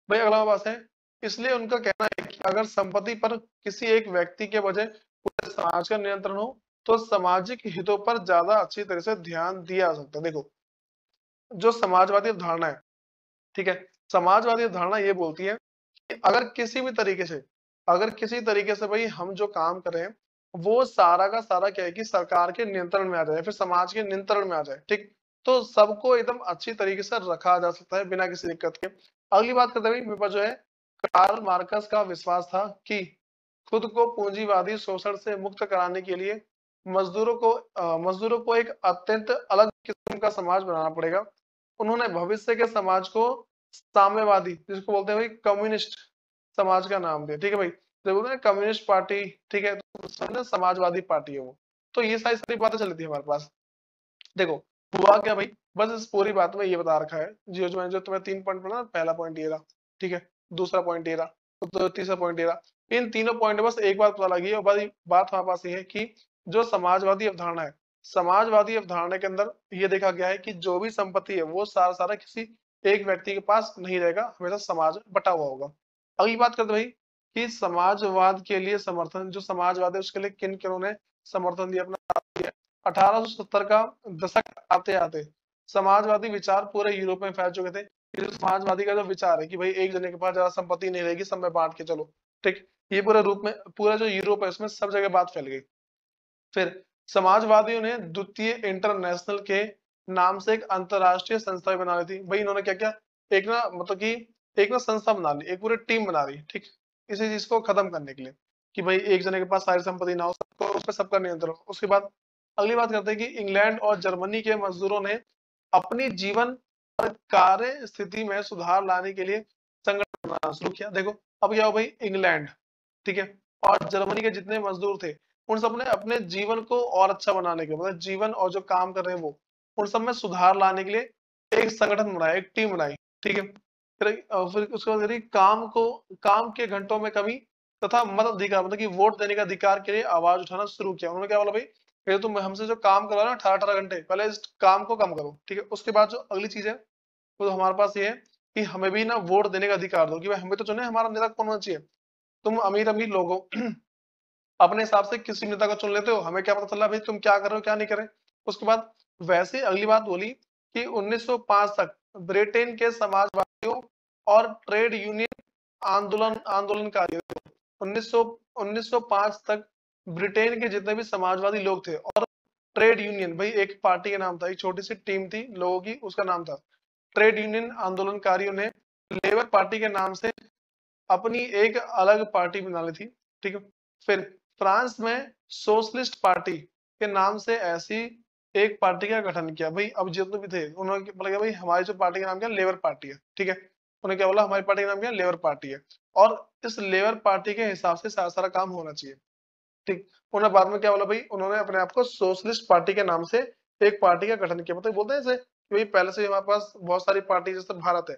भाई अगला बात है, इसलिए उनका कहना है कि अगर संपत्ति पर किसी एक व्यक्ति के वजह पूरे समाज का नियंत्रण हो तो सामाजिक हितों पर ज्यादा अच्छी तरह से ध्यान दिया जा सकता है। देखो, जो समाजवादी अवधारणा है, ठीक है, समाजवादी अवधारणा ये बोलती है कि अगर किसी भी तरीके से अगर किसी तरीके से भाई हम जो काम कर रहे हैं वो सारा का सारा क्या है कि सरकार के नियंत्रण में आ जाए, फिर समाज के नियंत्रण में आ जाए, ठीक, तो सबको एकदम अच्छी तरीके से रखा जा सकता है बिना किसी दिक्कत के। अगली बात करते हैं भाई, मेरे पास जो है कार्ल मार्कस का विश्वास था कि खुद को पूंजीवादी शोषण से मुक्त कराने के लिए मजदूरों को एक अत्यंत अलग किस्म का समाज बनाना पड़ेगा। उन्होंने भविष्य के समाज को साम्यवादी, जिसको बोलते हैं भाई कम्युनिस्ट समाज का नाम दिया, ठीक है भाई। जब बोलते हैं कम्युनिस्ट पार्टी, ठीक है, तो समझना समाजवादी पार्टी है वो। तो ये सारी सारी बातें चली थी हमारे पास। देखो हुआ क्या भाई, बस इस पूरी बात में ये बता रखा है, जो तुम्हें 3 पॉइंट पढ़ा ना, पहला पॉइंट ये रहा, ठीक है, दूसरा पॉइंट ये रहा, तो तीसरा पॉइंट ये रहा। इन तीनों पॉइंट में बस एक बात पता लगी है, और बात हमारे पास ये है कि जो समाजवादी अवधारणा है, समाजवादी अवधारणा के अंदर ये देखा गया है कि जो भी संपत्ति है वो सारा सारा किसी एक व्यक्ति के पास नहीं रहेगा, हमेशा समाज बटा हुआ होगा। अगली बात करते भाई कि समाजवाद के लिए समर्थन, जो समाजवाद है उसके लिए किन किनों ने समर्थन दिया अपना। 1870 का दशक आते आते समाजवादी विचार पूरे यूरोप में फैल चुके थे। ये जो समाजवादी का जो विचार है कि भाई एक जने के पास ज्यादा संपत्ति नहीं रहेगी, सब में बांट के चलो, ठीक, ये पूरे रूप में पूरा जो यूरोप है उसमें सब जगह बात फैल गई। फिर समाजवादियों ने द्वितीय इंटरनेशनल के नाम से एक अंतरराष्ट्रीय संस्था बना ली थी। भाई इन्होंने क्या किया, एक ना मतलब कि एक ना संस्था बना ली, एक पूरी टीम बना ली, ठीक, इसी चीज को खत्म करने के लिए कि भाई एक जने के पास सारी संपत्ति ना हो, सबको उस पर सबका नियंत्रण हो। उसके बाद अगली बात करते हैं कि इंग्लैंड और जर्मनी के मजदूरों ने अपनी जीवन और कार्य स्थिति में सुधार लाने के लिए संगठन बनाना शुरू किया। देखो अब क्या हो भाई, इंग्लैंड, ठीक है, और जर्मनी के जितने मजदूर थे उन सब ने अपने जीवन को और अच्छा बनाने के मतलब जीवन और जो काम कर रहे हैं वो उन सब में सुधार लाने के लिए एक संगठन बनाया, एक टीम बनाई, ठीक है। फिर उसके बाद करी काम के घंटों में कमी तथा मत अधिकार मतलब कि वोट देने का अधिकार के लिए आवाज उठाना शुरू किया। उन्होंने क्या बोला भाई, ये तुम हमसे जो काम करो ना 18-18 घंटे, पहले इस काम को कम करो, ठीक है। उसके बाद जो अगली चीज है वो तो हमारे पास ये है कि हमें भी ना वोट देने का अधिकार दो, कि भाई हमें तो चुने, हमारा नेता कौन होना चाहिए। तुम अमीर अमीर लोग हो अपने हिसाब से किसी नेता को चुन लेते हो, हमें क्या पता चला भाई तुम क्या कर रहे हो क्या नहीं कर रहे। उसके बाद वैसे अगली बात बोली कि 1905 तक ब्रिटेन के समाजवादियों और ट्रेड यूनियन आंदोलनकारियों 1900 1905 तक ब्रिटेन के जितने भी समाजवादी लोग थे और ट्रेड यूनियन, भाई एक पार्टी का नाम था, एक छोटी सी टीम थी लोगों की, उसका नाम था ट्रेड यूनियन आंदोलनकारियों ने लेबर पार्टी के नाम से अपनी एक अलग पार्टी बना ली थी, ठीक है। फिर फ्रांस में सोशलिस्ट पार्टी के नाम से ऐसी एक पार्टी का गठन किया। भाई अब जितने भी थे उन्होंने बोला कि भाई हमारी जो पार्टी का नाम क्या है, लेबर पार्टी है, ठीक है। उन्होंने क्या बोला, हमारी पार्टी का नाम क्या है, लेबर पार्टी है, और इस लेबर पार्टी के हिसाब से सारा सारा काम होना चाहिए, ठीक। उन्होंने बाद में क्या बोला भाई, उन्होंने अपने आप को सोशलिस्ट पार्टी के नाम से एक पार्टी का गठन किया। मतलब बोलते हैं जैसे कि भाई पहले से हमारे पास बहुत सारी पार्टी, जैसे भारत है,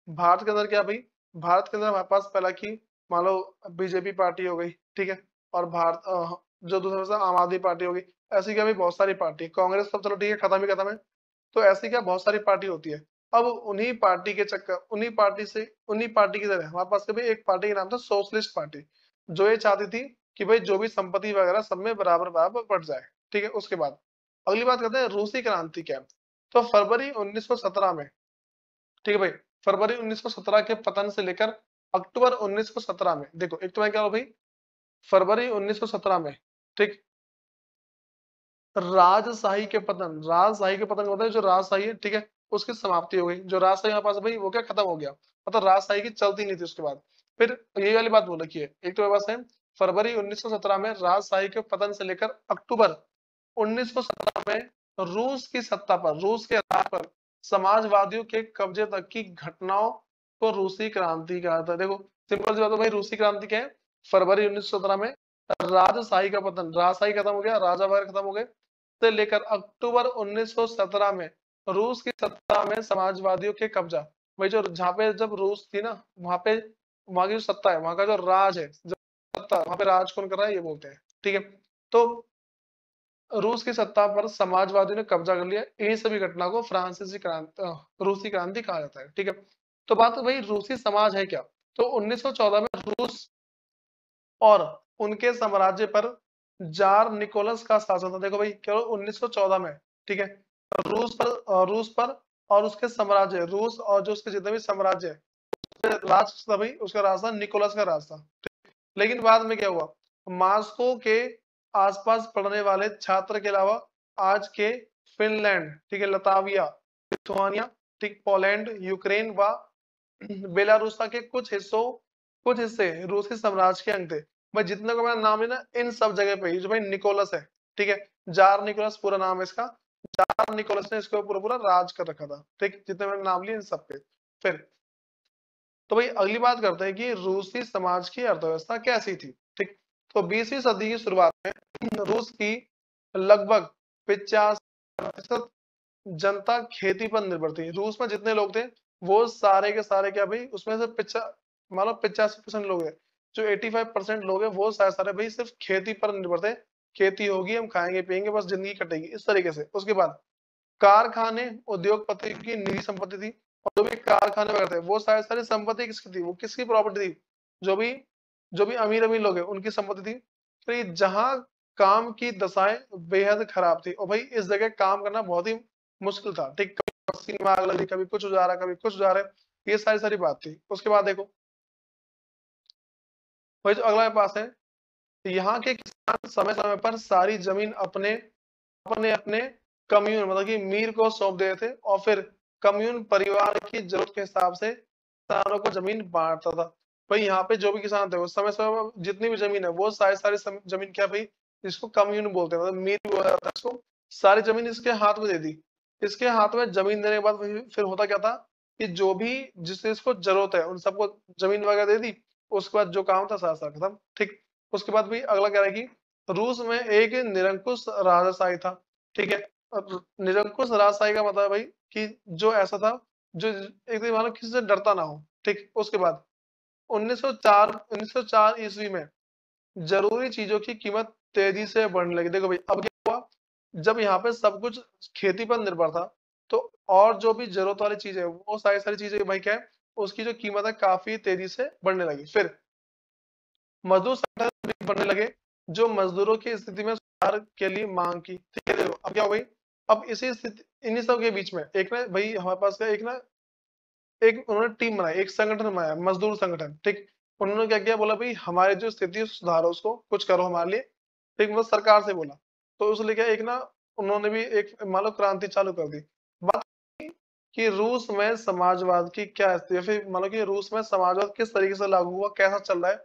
भारत के अंदर क्या भाई, भारत के अंदर हमारे पास पहला की मान लो बीजेपी पार्टी हो गई, ठीक है, और जो दूसरा सा आम आदमी पार्टी होगी, ऐसी क्या भाई बहुत सारी पार्टी, कांग्रेस तो चलो ठीक है खत्म ही खत्म है। तो ऐसी क्या बहुत सारी पार्टी होती है। अब उन्हीं पार्टी की तरह हमारे पास कभी एक पार्टी का नाम था सोशलिस्ट पार्टी, जो ये चाहती थी कि भाई जो भी संपत्ति वगैरह सब में बराबर बराबर बढ़ जाए, ठीक है। उसके बाद अगली बात करते हैं रूसी क्रांति क्या है। तो फरवरी 1917 में, ठीक है भाई, फरवरी 1917 के पतन से लेकर अक्टूबर 1917 में, देखो एक तो मैं क्या हो भाई, फरवरी 1917 में, ठीक, राजशाही के पतन होता है, जो राजशाही है, ठीक है, उसकी समाप्ति हो गई। जो राजशाही हमारे पास भाई वो क्या खत्म हो गया, मतलब राजशाही की चलती नहीं थी उसके बाद। फिर ये वाली बात बोल रखी है, एक तो मेरे पास है फरवरी 1917 में राजशाही के पतन से लेकर अक्टूबर 1917 में रूस के आधार पर समाजवादियों के कब्जे तक की घटनाओं को रूसी क्रांति कहा जाता है। देखो सिंपल सी बात है भाई, रूसी क्रांति क्या है, फरवरी 1917 में राजशाही का पतन, राजशाही खत्म हो गया, राजा वगैरह खत्म हो गए, से लेकर अक्टूबर 1917 में रूस की सत्ता में समाजवादियों के कब्जा। भाई जो जहाँ पे जब रूस थी ना, वहां की जो सत्ता है, वहां का जो राज है, जो सत्ता वहां पे राज कौन कर रहा है ये बोलते हैं, ठीक है। तो रूस की सत्ता पर समाजवादियों ने कब्जा कर लिया। इन्हीं सभी घटना को रूसी क्रांति कहा जाता है, ठीक है। तो बात भाई रूसी समाज है क्या, तो 1914 में रूस और उनके साम्राज्य पर जार निकोलस का शासन था। देखो भाई केवल 1914 में, ठीक है, रूस पर और उसके साम्राज्य, रूस और जो उसके जितने भी साम्राज्य राज था भाई, उसका राज था निकोलस का राज था। लेकिन बाद में क्या हुआ, मास्को के आसपास पढ़ने वाले छात्र के अलावा आज के फिनलैंड, ठीक है, लताविया, लिथुआनिया, ठीक, पोलैंड, यूक्रेन व बेलारूसा के कुछ हिस्से रूसी साम्राज्य के अंग थे। भाई जितने को मैंने नाम लिया ना, इन सब जगह पे जो भाई निकोलस है, ठीक है, जार निकोलस पूरा नाम है इसका, जार निकोलस ने इसके ऊपर पूरा राज कर रखा था, ठीक, जितने मैंने नाम लिए इन सब पे। फिर तो भाई अगली बात करते हैं कि रूसी समाज की अर्थव्यवस्था कैसी थी, ठीक। तो 20वीं सदी की शुरुआत में रूस की लगभग 50% जनता खेती पर निर्भर थी। रूस में जितने लोग थे वो सारे के सारे क्या भाई, उसमें से मान लो 85% लोग हैं, जो 85% लोग हैं वो सारे सारे भाई सिर्फ खेती पर निर्भर थे। खेती होगी, हम खाएंगे पिएंगे, बस जिंदगी कटेगी, इस तरीके से। उसके बाद कारखाने उद्योगपति की निजी संपत्ति थी, और जो भी कारखाने वगैरह थे वो सारी सारी संपत्ति किसकी थी, वो किसकी प्रॉपर्टी थी, जो भी अमीर अमीर लोग हैं उनकी संपत्ति थी। तो ये जहां काम की दशाएं बेहद खराब थी, और भाई इस जगह काम करना बहुत ही मुश्किल था, ठीक। कभी मशीन में आग लग रही, कभी कुछ हो जा रहा, कभी कुछ हो जा रहा है, ये सारी सारी बात थी। उसके बाद देखो भाई जो अगला पास है, यहाँ के किसान समय समय पर सारी जमीन अपने अपने अपने कम्यून मतलब कि मीर को सौंप देते थे, और फिर कम्यून परिवार की जरूरत के हिसाब से किसानों को जमीन बांटता था। भाई यहाँ पे जो भी किसान थे उस समय समय पर जितनी भी जमीन है वो सारी सारी जमीन क्या भाई, इसको कम्यून बोलते हैं, मतलब मीर भी बोला जाता है इसको। सारी जमीन इसके हाथ में दे दी। इसके हाथ में जमीन देने के बाद फिर होता क्या था कि जो भी जिस चीज को जरूरत है उन सबको जमीन वगैरह दे दी। उसके बाद जो काम था सारा सारा खत्म, ठीक। उसके बाद भी अगला क्या है कि रूस में एक निरंकुश राजाशाही था, ठीक है। अब निरंकुश राजशाही का मतलब है भाई कि जो ऐसा था जो एक दिन मानो किसी से डरता ना हो, ठीक। उसके बाद 1904 ईस्वी में जरूरी चीजों की कीमत तेजी से बढ़ने लगी। देखो भाई अब क्या हुआ, जब यहाँ पे सब कुछ खेती पर निर्भर था, तो और जो भी जरूरत वाली चीजें वो सारी सारी चीजें भाई क्या है, उसकी जो कीमत है काफी तेजी से बढ़ने लगी। फिर मजदूर संगठन भी बढ़ने लगे, जो मजदूरों की स्थिति में सुधार के लिए मांग की, ठीक है। देखो अब क्या हो गई, अब इसी स्थिति इन्हीं सब के बीच में एक ना भाई हमारे पास का एक ना एक उन्होंने टीम बनाई, एक संगठन बनाया, मजदूर संगठन, ठीक। उन्होंने क्या किया, बोला भाई हमारी जो स्थिति है सुधारो, उसको कुछ करो हमारे लिए, ठीक। मतलब सरकार से बोला। तो उसने क्या एक ना उन्होंने भी एक मान लो क्रांति चालू कर दी। बात कि रूस में समाजवाद की क्या स्थिति है, फिर मान लो कि रूस में समाजवाद किस तरीके से लागू हुआ, कैसा चल रहा है।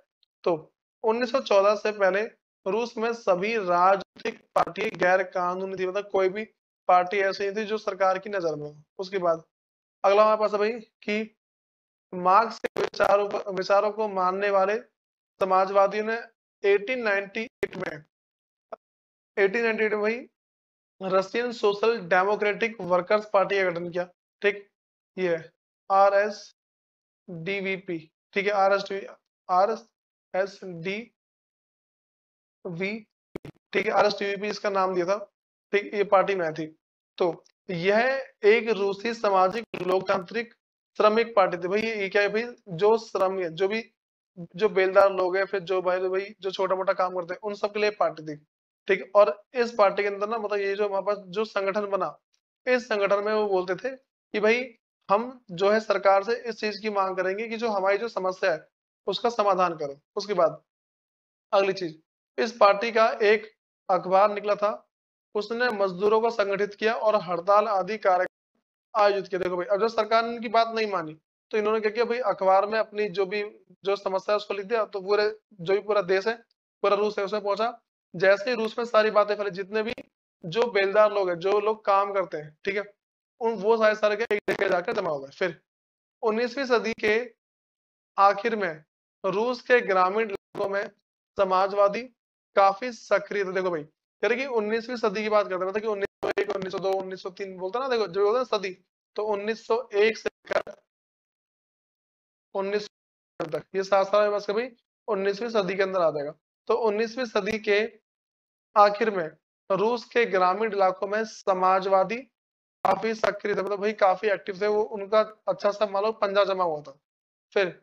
तो 1914 से पहले रूस में सभी राजनीतिक पार्टी गैर कानूनी थी, मतलब कोई भी पार्टी ऐसी नहीं थी जो सरकार की नजर में हो। उसके बाद अगला हमारे पास है भाई कि मार्क्स के विचारों को मानने वाले समाजवादियों ने 1898 में 1898 में भाई Russian social democratic workers party का गठन किया, ठीक। ये है RSDVP, ठीक है, RSDV, ठीक है, RSDVP इसका नाम दिया था, ठीक। ये पार्टी में आई थी। तो यह एक रूसी सामाजिक लोकतांत्रिक श्रमिक पार्टी थी। भाई ये क्या है भाई, जो श्रम है, जो भी जो बेलदार लोग हैं, फिर जो भाई जो छोटा मोटा काम करते हैं उन सब के लिए पार्टी थी, ठीक। और इस पार्टी के अंदर ना मतलब ये जो हमारे पास जो संगठन बना, इस संगठन में वो बोलते थे कि भाई हम जो है सरकार से इस चीज की मांग करेंगे कि जो हमारी जो समस्या है उसका समाधान करो। उसके बाद अगली चीज, इस पार्टी का एक अखबार निकला था, उसने मजदूरों को संगठित किया और हड़ताल आदि कार्य आयोजित किया। देखो भाई अब जब सरकार ने इनकी बात नहीं मानी, तो इन्होंने क्या किया भाई, अखबार में अपनी जो समस्या है उसको लिख दिया, तो पूरे जो भी पूरा देश है, पूरा रूस है, उसमें पहुंचा। जैसे ही रूस में सारी बातें फैली, जितने भी जो बेलदार लोग हैं, जो लोग काम करते हैं, ठीक है, उन वो सारे सारे के एक जगह जाकर जमा हो गए। फिर 19वीं सदी के आखिर में रूस के ग्रामीण इलाकों में समाजवादी काफी सक्रिय थे। देखो भाई कह रहे कि 19वीं सदी की बात करते हैं, मतलब कि 1901 1902 1903 बोलते ना, देखो जो होता है सदी, तो 1901 से लेकर 19 तक ये 7 साल में बस कभी 19वीं सदी के अंदर आ जाएगा। तो 19वीं सदी के आखिर में रूस के ग्रामीण इलाकों में समाजवादी काफी सक्रिय थे, मतलब भाई काफी एक्टिव थे वो, उनका अच्छा सा मान लो पंजा जमा हुआ था। फिर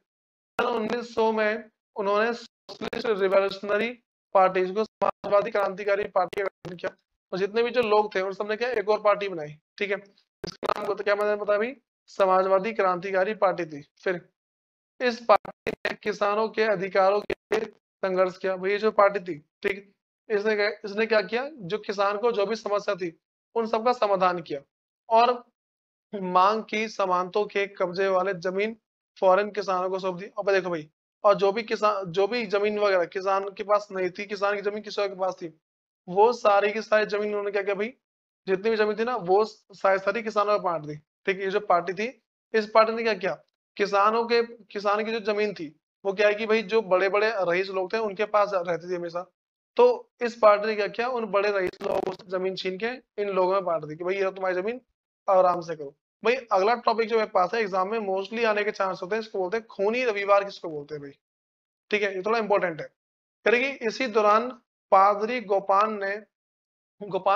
1900 में उन्होंने सोशलिस्ट रिवॉल्यूशनरी पार्टी को समाजवादी क्रांतिकारी पार्टी का गठन किया, और जितने भी जो लोग थे उन सबने क्या एक और पार्टी बनाई, ठीक है। इसका नाम तो क्या मैंने बताया भाई, समाजवादी क्रांतिकारी पार्टी थी। फिर इस पार्टी ने किसानों के अधिकारों के लिए संघर्ष किया। भाई ये जो पार्टी थी, ठीक, इसने क्या किया, जो किसान को जो भी समस्या थी उन सबका समाधान किया और मांग की समानतों के कब्जे वाले जमीन फॉरेन किसानों को सौंप दी। अब देखो भाई, और जो भी जमीन वगैरह किसान के पास नहीं थी, किसान की जमीन किसी और के पास थी, वो सारी की सारी जमीन उन्होंने क्या किया भाई, जितनी भी जमीन थी ना वो सारी सारी किसानों को बांट दी। ठीक, ये जो पार्टी थी, इस पार्टी ने क्या किया, किसान की जो जमीन थी वो क्या है कि भाई जो बड़े बड़े रईस लोग थे उनके पास रहती थी हमेशा। तो इस पार्टी ने क्या किया, उन बड़े रईस लोगों से जमीन छीन के इन लोगों में बांट दी कि भाई ये तुम्हारी जमीन, आराम से करो। भाई अगला टॉपिक जो मेरे पास है, एग्जाम में मोस्टली आने के चांस होते हैं, इसको बोलते हैं खूनी रविवार, किसको बोलते हैं भाई, ठीक है, ये थोड़ा इंपॉर्टेंट है। करेगी इसी दौरान पादरी गोपान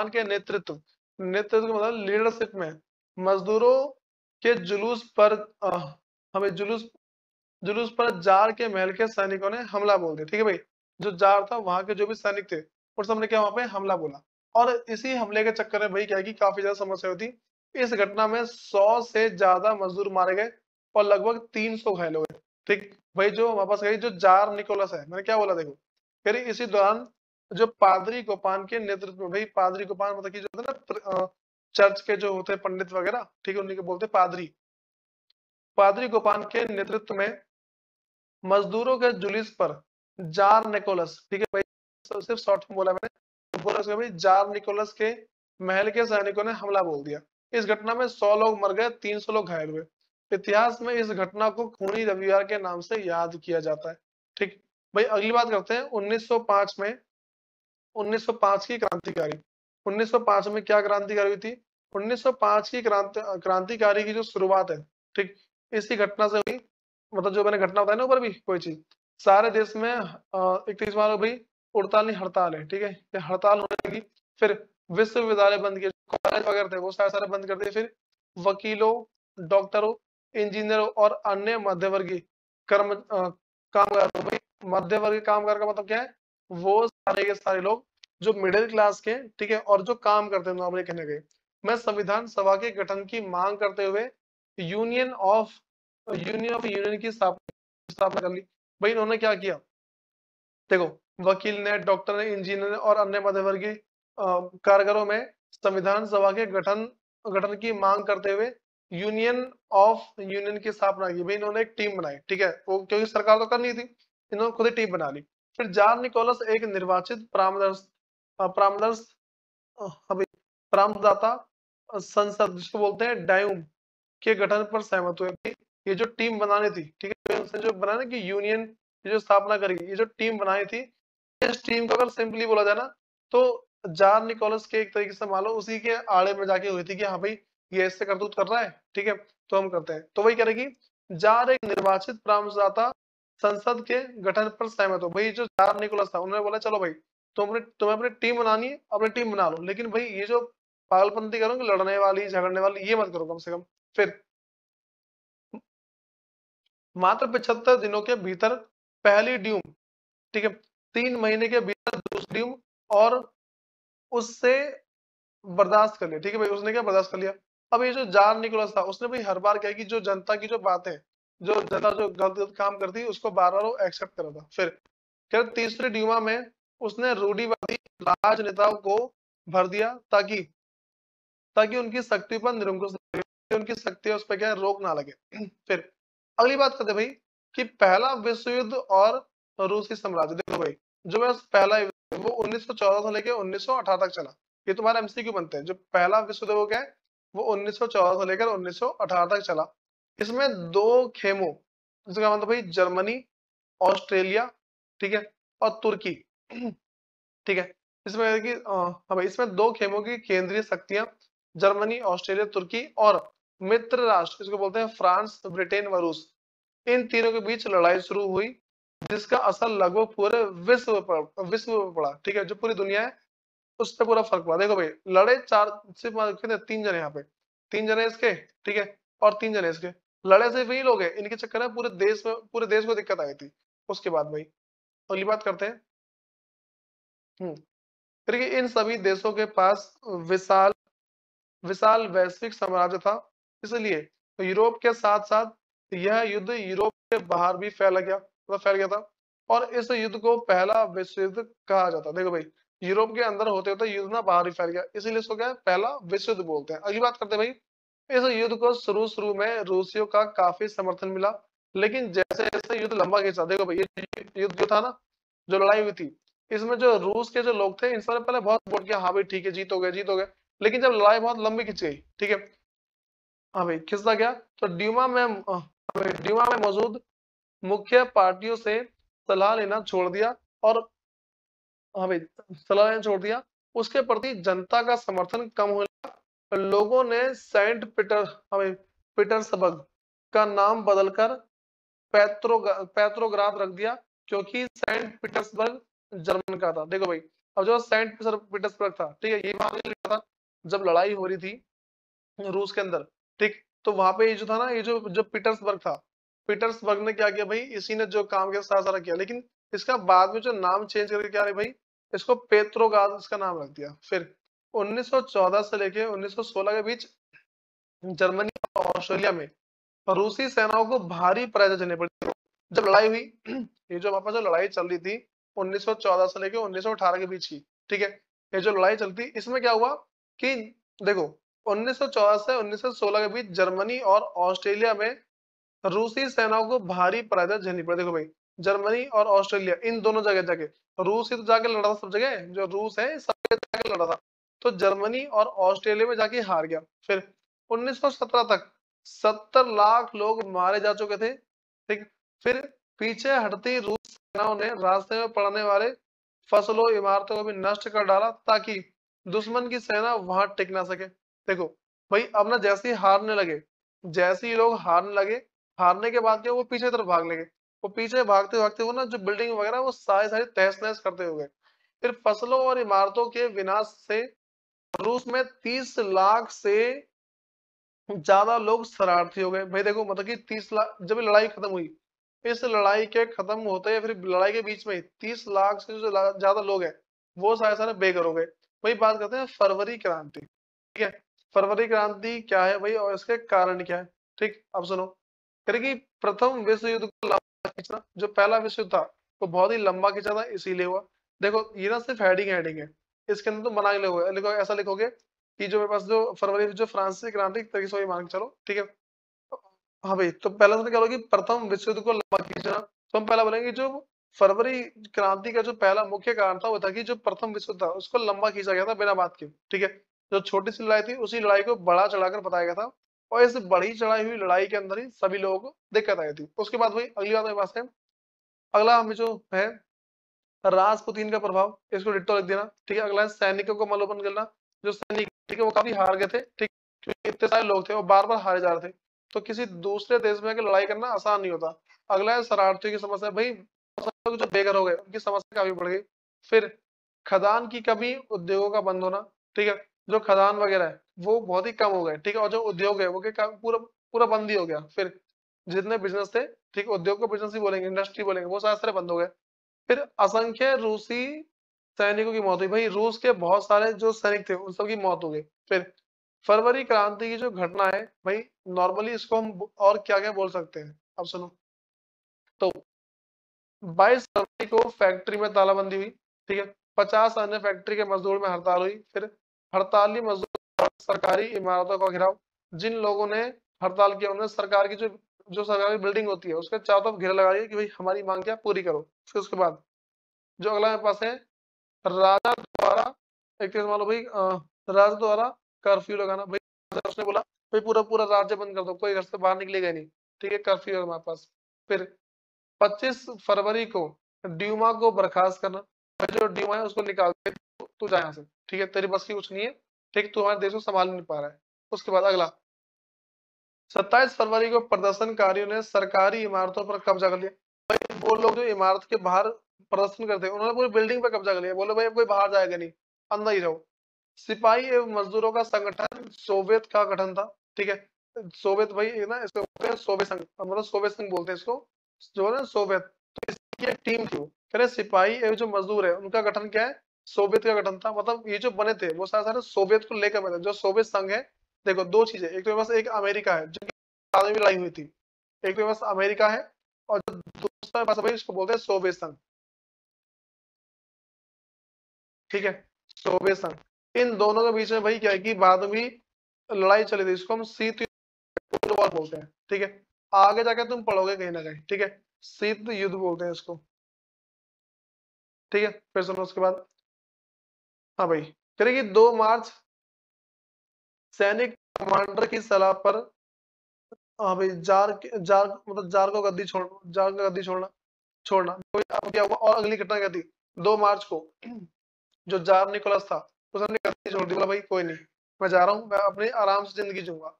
के नेतृत्व के मतलब लीडरशिप में मजदूरों के जुलूस पर हमें जुलूस पर जार के महल के सैनिकों ने हमला बोल दिया। ठीक है भाई, जो जार था वहां के जो भी सैनिक थे उन सबने क्या वहां पे हमला बोला, और इसी हमले के चक्कर में भाई क्या है कि काफी ज्यादा समस्या हुई थी। इस घटना में 100 से ज्यादा मजदूर मारे गए और लगभग 300 घायल हो गए। ठीक भाई, जो वापस गई जो जार निकोलस है, मैंने क्या बोला देखो, कह रही इसी दौरान जो पादरी गोपान के नेतृत्व में, भाई पादरी गोपान मतलब कि जो होता है ना चर्च के जो होते हैं पंडित वगैरह, ठीक है, उन्हीं को बोलते हैं पादरी। पादरी गोपान के नेतृत्व में मजदूरों के जुलूस पर जार निकोलस, ठीक है भाई, सिर्फ शॉर्ट में बोला मैंने, तो बोला उसका भाई जार निकोलस के महल के सैनिकों ने हमला बोल दिया। इस घटना में 100 लोग मर गए, 300 लोग घायल हुए। इतिहास में इस घटना को खूनी रविवार के नाम से याद किया जाता है। ठीक भाई, अगली बात करते हैं 1905 में, 1905 की क्रांतिकारी। 1905 में क्या क्रांतिकारी हुई थी, 1905 की क्रांतिकारी की जो शुरुआत है, ठीक, इसी घटना से हुई। मतलब जो मैंने घटना बताई ना ऊपर भी, कोई चीज सारे देश में 31 मार्च को भाई उड़ताल नहीं हड़ताल है, ठीक है, ये हड़ताल होने लगी। फिर विश्वविद्यालय बंद किए, कॉलेज वगैरह थे वो सारे सारे बंद कर दिए। फिर वकीलों, डॉक्टरों, इंजीनियरों और अन्य मध्यवर्गीय कामगारों, भाई मध्यवर्गीय कामगार का मतलब क्या है, वो सारे के सारे लोग जो मिडिल क्लास के, ठीक है, और जो काम करते हैं नॉर्मली कहने गए, मैं संविधान सभा के गठन की मांग करते हुए यूनियन ऑफ यूनियन की स्थापना कर ली। भाई इन्होंने क्या किया देखो, वकील ने, डॉक्टर ने, इंजीनियर ने और अन्य मध्यवर्गीय कारीगरों में संविधान सभा के गठन की मांग करते हुए यूनियन की स्थापना की। भाई इन्होंने एक टीम बनाई, ठीक है, वो क्योंकि सरकार तो कर नहीं थी, इन्होंने खुद ही टीम बना ली। फिर जार निकोलस एक निर्वाचित परामर्श अभी परामर्शदाता संसद, जिसको बोलते हैं डायूम, के गठन पर सहमत हुए। ये जो टीम बनानी थी, ठीक है, उसने जो बनाया ना कि यूनियन की जो स्थापना करी, ये जो टीम बनाई थी, इस टीम को अगर सिंपली बोला जाए ना, तो जार निकोलस के एक तरीके से मान लो उसी के आड़े में जाके हुई थी कि हाँ भाई ये इससे करतूत कर रहा है, ठीक है, तो हम करते हैं। तो वही करेगी, जार एक निर्वाचित परामर्शदाता संसद के गठन पर सहमत हो। भाई जो जार निकोलस था उन्होंने बोला चलो भाई तुम्हें अपनी टीम बनानी है, अपनी टीम बना लो, लेकिन भाई ये जो पागलपंती करोगे, लड़ने वाली झगड़ने वाली, ये मत करो कम से कम। फिर मात्र 75 दिनों के भीतर पहली ड्यूम, ठीक है, 3 महीने के भीतर दूसरी ड्यूम, और उससे बर्दाश्त कर लिया। ठीक है भाई, उसने क्या बर्दाश्त कर लिया। अब ये जो जार निकोलस था उसने भाई हर बार क्या है कि जो जनता की जो बातें, जो जनता जो गलत गलत काम करती है उसको बार बार वो एक्सेप्ट करा था। फिर क्या तीसरी ड्यूमा में उसने रूढ़िवादी राजनेताओं को भर दिया ताकि ताकि उनकी शक्ति पर निरंकुश लगे, उनकी शक्ति है उस पर क्या है, रोक ना लगे। फिर अगली बात करते हैं भाई कि पहला विश्व युद्ध और रूसी साम्राज्य। देखो भाई, जो है पहला युद्ध वो 1914 से लेकर 1918 तक चला। ये तुम्हारा एमसीक्यू बनते हैं, जो पहला विश्व युद्ध वो क्या है, वो 1914 से लेकर 1918 तक चला। इसमें दो खेमों, जिसका मतलब भाई जर्मनी, ऑस्ट्रेलिया, ठीक है, और तुर्की, ठीक है, इसमें है कि हाँ भाई, इसमें दो खेमों की केंद्रीय शक्तियां, जर्मनी, ऑस्ट्रेलिया, तुर्की और मित्र राष्ट्र, इसको बोलते हैं फ्रांस, ब्रिटेन व रूस, इन तीनों के बीच लड़ाई शुरू हुई, जिसका असर लगभग पूरे विश्व पर पड़ा। ठीक है, जो पूरी दुनिया है उस पर पूरा फर्क पड़ा। देखो भाई, लड़े चार सिर्फ कितने, 3 जने यहाँ पे, 3 जने इसके, ठीक है, और 3 जने इसके, लड़े सिर्फ यही लोग हैं, इनके चक्कर में पूरे देश को दिक्कत आई थी। उसके बाद भाई अगली बात करते हैं। फिर कि इन सभी देशों के पास विशाल विशाल वैश्विक साम्राज्य था, इसलिए यूरोप के साथ साथ यह युद्ध यूरोप के बाहर भी फैल गया था। और इस युद्ध को पहला विश्व युद्ध कहा जाता है। देखो भाई, यूरोप के अंदर होते होते युद्ध ना बाहर ही फैल गया, इसीलिए इसको क्या है, पहला विश्व युद्ध बोलते हैं। अगली बात करते हैं भाई, इस युद्ध को शुरू में रूसियों का काफी समर्थन मिला, लेकिन जैसे जैसे युद्ध लंबा खींचा, देखो भाई ये युद्ध जो था ना, जो लड़ाई हुई थी, इसमें जो रूस के जो लोग थे, इन सबने पहले बहुत वोट किया, हाँ भाई ठीक है, जीत हो गए। लेकिन जब लड़ाई बहुत लंबी खिंच गई, ठीक है, हाँ भाई खिंचता गया, तो ड्यूमा में मौजूद मुख्य पार्टियों से सलाह लेना छोड़ दिया, और हाँ भाई सलाह लेना छोड़ दिया, उसके प्रति जनता का समर्थन कम होने लगा। लोगों ने सेंट पीटर हाँ भाई पीटर्सबर्ग का नाम बदलकर पेट्रोग्राद रख दिया, क्योंकि सेंट पीटर्सबर्ग जर्मन का था। देखो भाई, अब जो सेंट पीटर्सबर्ग था, ठीक है, ये वहां पे लिखा था जब लड़ाई हो रही थी रूस के अंदर, ठीक, तो वहां पे ये जो था ना, ये जो जो पीटर्सबर्ग था, पीटर्सबर्ग ने क्या किया भाई, इसी ने जो काम किया सारा सारा किया, लेकिन इसका बाद में जो नाम चेंज करके क्या है भाई, इसको पेट्रोगाज इसका नाम रख दिया। फिर 1914 से लेके 1916 के बीच जर्मनी और ऑस्ट्रेलिया में रूसी सेनाओं को भारी पराजय झेलनी पड़ी। जब लड़ाई हुई, ये जो हमारे पास जो लड़ाई चल रही थी 1914 से लेके 1918 के बीच की, ठीक है, ये जो लड़ाई चलती, इसमें क्या हुआ कि देखो 1914 से 1916 के बीच जर्मनी और ऑस्ट्रेलिया में रूसी सेनाओं को भारी पराजय झेलनी पड़ी। देखो भाई, जर्मनी और ऑस्ट्रेलिया इन दोनों जगह जाके रूस ही तो जाके लड़ा था, सब जगह जो रूस है सब जगह जाके लड़ा था, तो जर्मनी और ऑस्ट्रेलिया में जाके हार गया। फिर 1917 तक 70 लाख लोग मारे जा चुके थे, ठीक। फिर पीछे हटती रूस सेनाओं ने रास्ते में पड़ने वाले फसलों इमारतों को भी नष्ट कर डाला, ताकि दुश्मन की सेना वहां टिक ना सके। देखो भाई, अब ना जैसे ही हारने लगे, जैसे ही लोग हारने लगे, हारने के बाद क्या, वो पीछे तरफ भाग लगे, वो पीछे भागते भागते वो ना जो बिल्डिंग वगैरह वो सारे सारे तहस नहस करते हुए, फिर फसलों और इमारतों के विनाश से रूस में 30 लाख से ज्यादा लोग शरणार्थी हो गए। भाई देखो, मतलब कि 30 लाख, जब ये लड़ाई खत्म हुई, इस लड़ाई के खत्म होते या फिर लड़ाई के बीच में 30 लाख से जो ज्यादा लोग हैं, वो सारे सारे बेघर हो गए। वही बात करते हैं फरवरी क्रांति, ठीक है, फरवरी क्रांति क्या है भाई, और इसके कारण क्या है, ठीक, अब सुनो। करें प्रथम विश्व युद्ध को लंबा खींचना, जो पहला विश्व युद्ध था वो बहुत ही लंबा खींचा था, इसीलिए हुआ। देखो ये ना सिर्फ हेडिंग है, इसके अंदर तो बना के लिखो, ऐसा लिखोगे कि जो मेरे पास जो फरवरी जो फ्रांसीसी क्रांति एक तरीके से वही मान के चलो, ठीक है। हाँ भाई, तो पहला तो क्या होगा कि प्रथम विश्व युद्ध को लंबा खींचना, तो हम पहला बोलेंगे जो फरवरी क्रांति का जो पहला मुख्य कारण था वो था कि जो प्रथम विश्व युद्ध था उसको लंबा खींचा गया था बिना बात के, ठीक है। जो छोटी सी लड़ाई थी उसी लड़ाई को बढ़ा चढ़ाकर बताया गया था, और इस बढ़ी चढ़ाई हुई लड़ाई के अंदर ही सभी लोगों को दिक्कत आई थी। उसके बाद भाई अगली बात मेरे पास है, अगला हमें जो है राजपुतीन का प्रभाव, इसको डिट्टो लिख देना, ठीक है। अगला है सैनिकों को मलोपन करना, जो सैनिक, ठीक है, वो काफी हार गए थे, ठीक, क्योंकि इतने सारे लोग थे वो बार बार हारे जा रहे थे, तो किसी दूसरे देश में आके लड़ाई करना आसान नहीं होता। अगला है शरणार्थियों की समस्या, भाई लोग जो बेघर हो गए उनकी समस्या काफी बढ़ गई। फिर खदान की कमी, उद्योगों का बंद होना, ठीक है, जो खदान वगैरह है वो बहुत ही कम हो गए, ठीक है, और जो उद्योग है वो पूरा पूरा बंद ही हो गया। फिर जितने बिजनेस थे, ठीक, उद्योग को बिजनेस ही बोलेंगे, इंडस्ट्री बोलेंगे, वो सारे सारे बंद हो गए। फिर असंख्य रूसी सैनिकों की मौत हुई, भाई रूस के बहुत सारे जो सैनिक थे उन सबकी मौत हो गई। फिर फरवरी क्रांति की जो घटना है भाई, नॉर्मली इसको हम और क्या क्या बोल सकते हैं, अब सुनो। तो 22 फरवरी को फैक्ट्री में तालाबंदी हुई, ठीक है, 50 अन्य फैक्ट्री के मजदूर में हड़ताल हुई। फिर हड़ताली मजदूर सरकारी इमारतों का घेराव, जिन लोगों ने हड़ताल किया उन्होंने सरकार की जो जो सरकारी बिल्डिंग होती है उसके चारों तरफ घेरा लगा दिया कि भाई हमारी मांग क्या पूरी करो। फिर उसके बाद जो अगला मेरे पास है, राजा द्वारा, एक चीज मान लो भाई, राजा द्वारा कर्फ्यू लगाना, भाई उसने बोला भाई पूरा पूरा राज्य बंद कर दो, कोई घर से बाहर निकलेगा नहीं, ठीक है, कर्फ्यू है हमारे पास। फिर 25 फरवरी को ड्यूमा को बर्खास्त करना, भाई जो ड्यूमा है उसको निकाल दे, तू जा यहाँ से, ठीक है, तेरी बस की कुछ नहीं है, ठीक, तू हमारे देश को संभाल नहीं पा रहा है। उसके बाद अगला 27 फरवरी को प्रदर्शनकारियों ने सरकारी इमारतों पर कब्जा कर लिया, भाई वो लोग जो इमारत के बाहर प्रदर्शन करते हैं उन्होंने पूरी बिल्डिंग पर कब्जा कर लिया, बोले भाई अब कोई बाहर जाएगा नहीं, अंदर ही रहो। सिपाही एवं मजदूरों का संगठन सोवियत का गठन था, ठीक है, सोवियत भाई है ना, इसको बोलते हैं सोवियत संघ, मतलब सोवियत संघ बोलते हैं इसको, जो है ना सोवियत, तो इसकी एक टीम थी, कह रहे सिपाही एवं जो मजदूर है उनका गठन क्या है, सोवियत का गठन था, मतलब ये जो बने थे वो सारे सारे सोवियत को लेकर बने, जो सोवियत संघ है। देखो दो चीजें, एक तो बस एक अमेरिका है जो बाद में भी लड़ाई हुई थी, एक तो बस अमेरिका है, और जो दूसरा पास भाई इसको बोलते हैं सोवियत संघ, ठीक है, सोवियत संघ। इन दोनों के बीच में भाई क्या है कि बाद में भी लड़ाई चली थी, इसको हम शीत युद्ध वॉर बोलते हैं, ठीक है। आगे जाके तुम पढ़ोगे कहीं ना कहीं, ठीक है, शीत युद्ध बोलते हैं इसको, ठीक है। फिर सुनो उसके बाद, हाँ भाई, करेगी 2 मार्च सैनिक कमांडर की सलाह पर, हाँ भाई, जार मतलब जार को गद्दी छोड़, जार को गद्दी छोड़ना छोड़ना तो अब क्या हुआ, और अगली घटना क्या थी, 2 मार्च को जो जार निकोलस था उसने गद्दी छोड़ दी, बोला भाई कोई नहीं, मैं जा रहा हूँ, मैं अपनी आराम से जिंदगी जीऊंगा।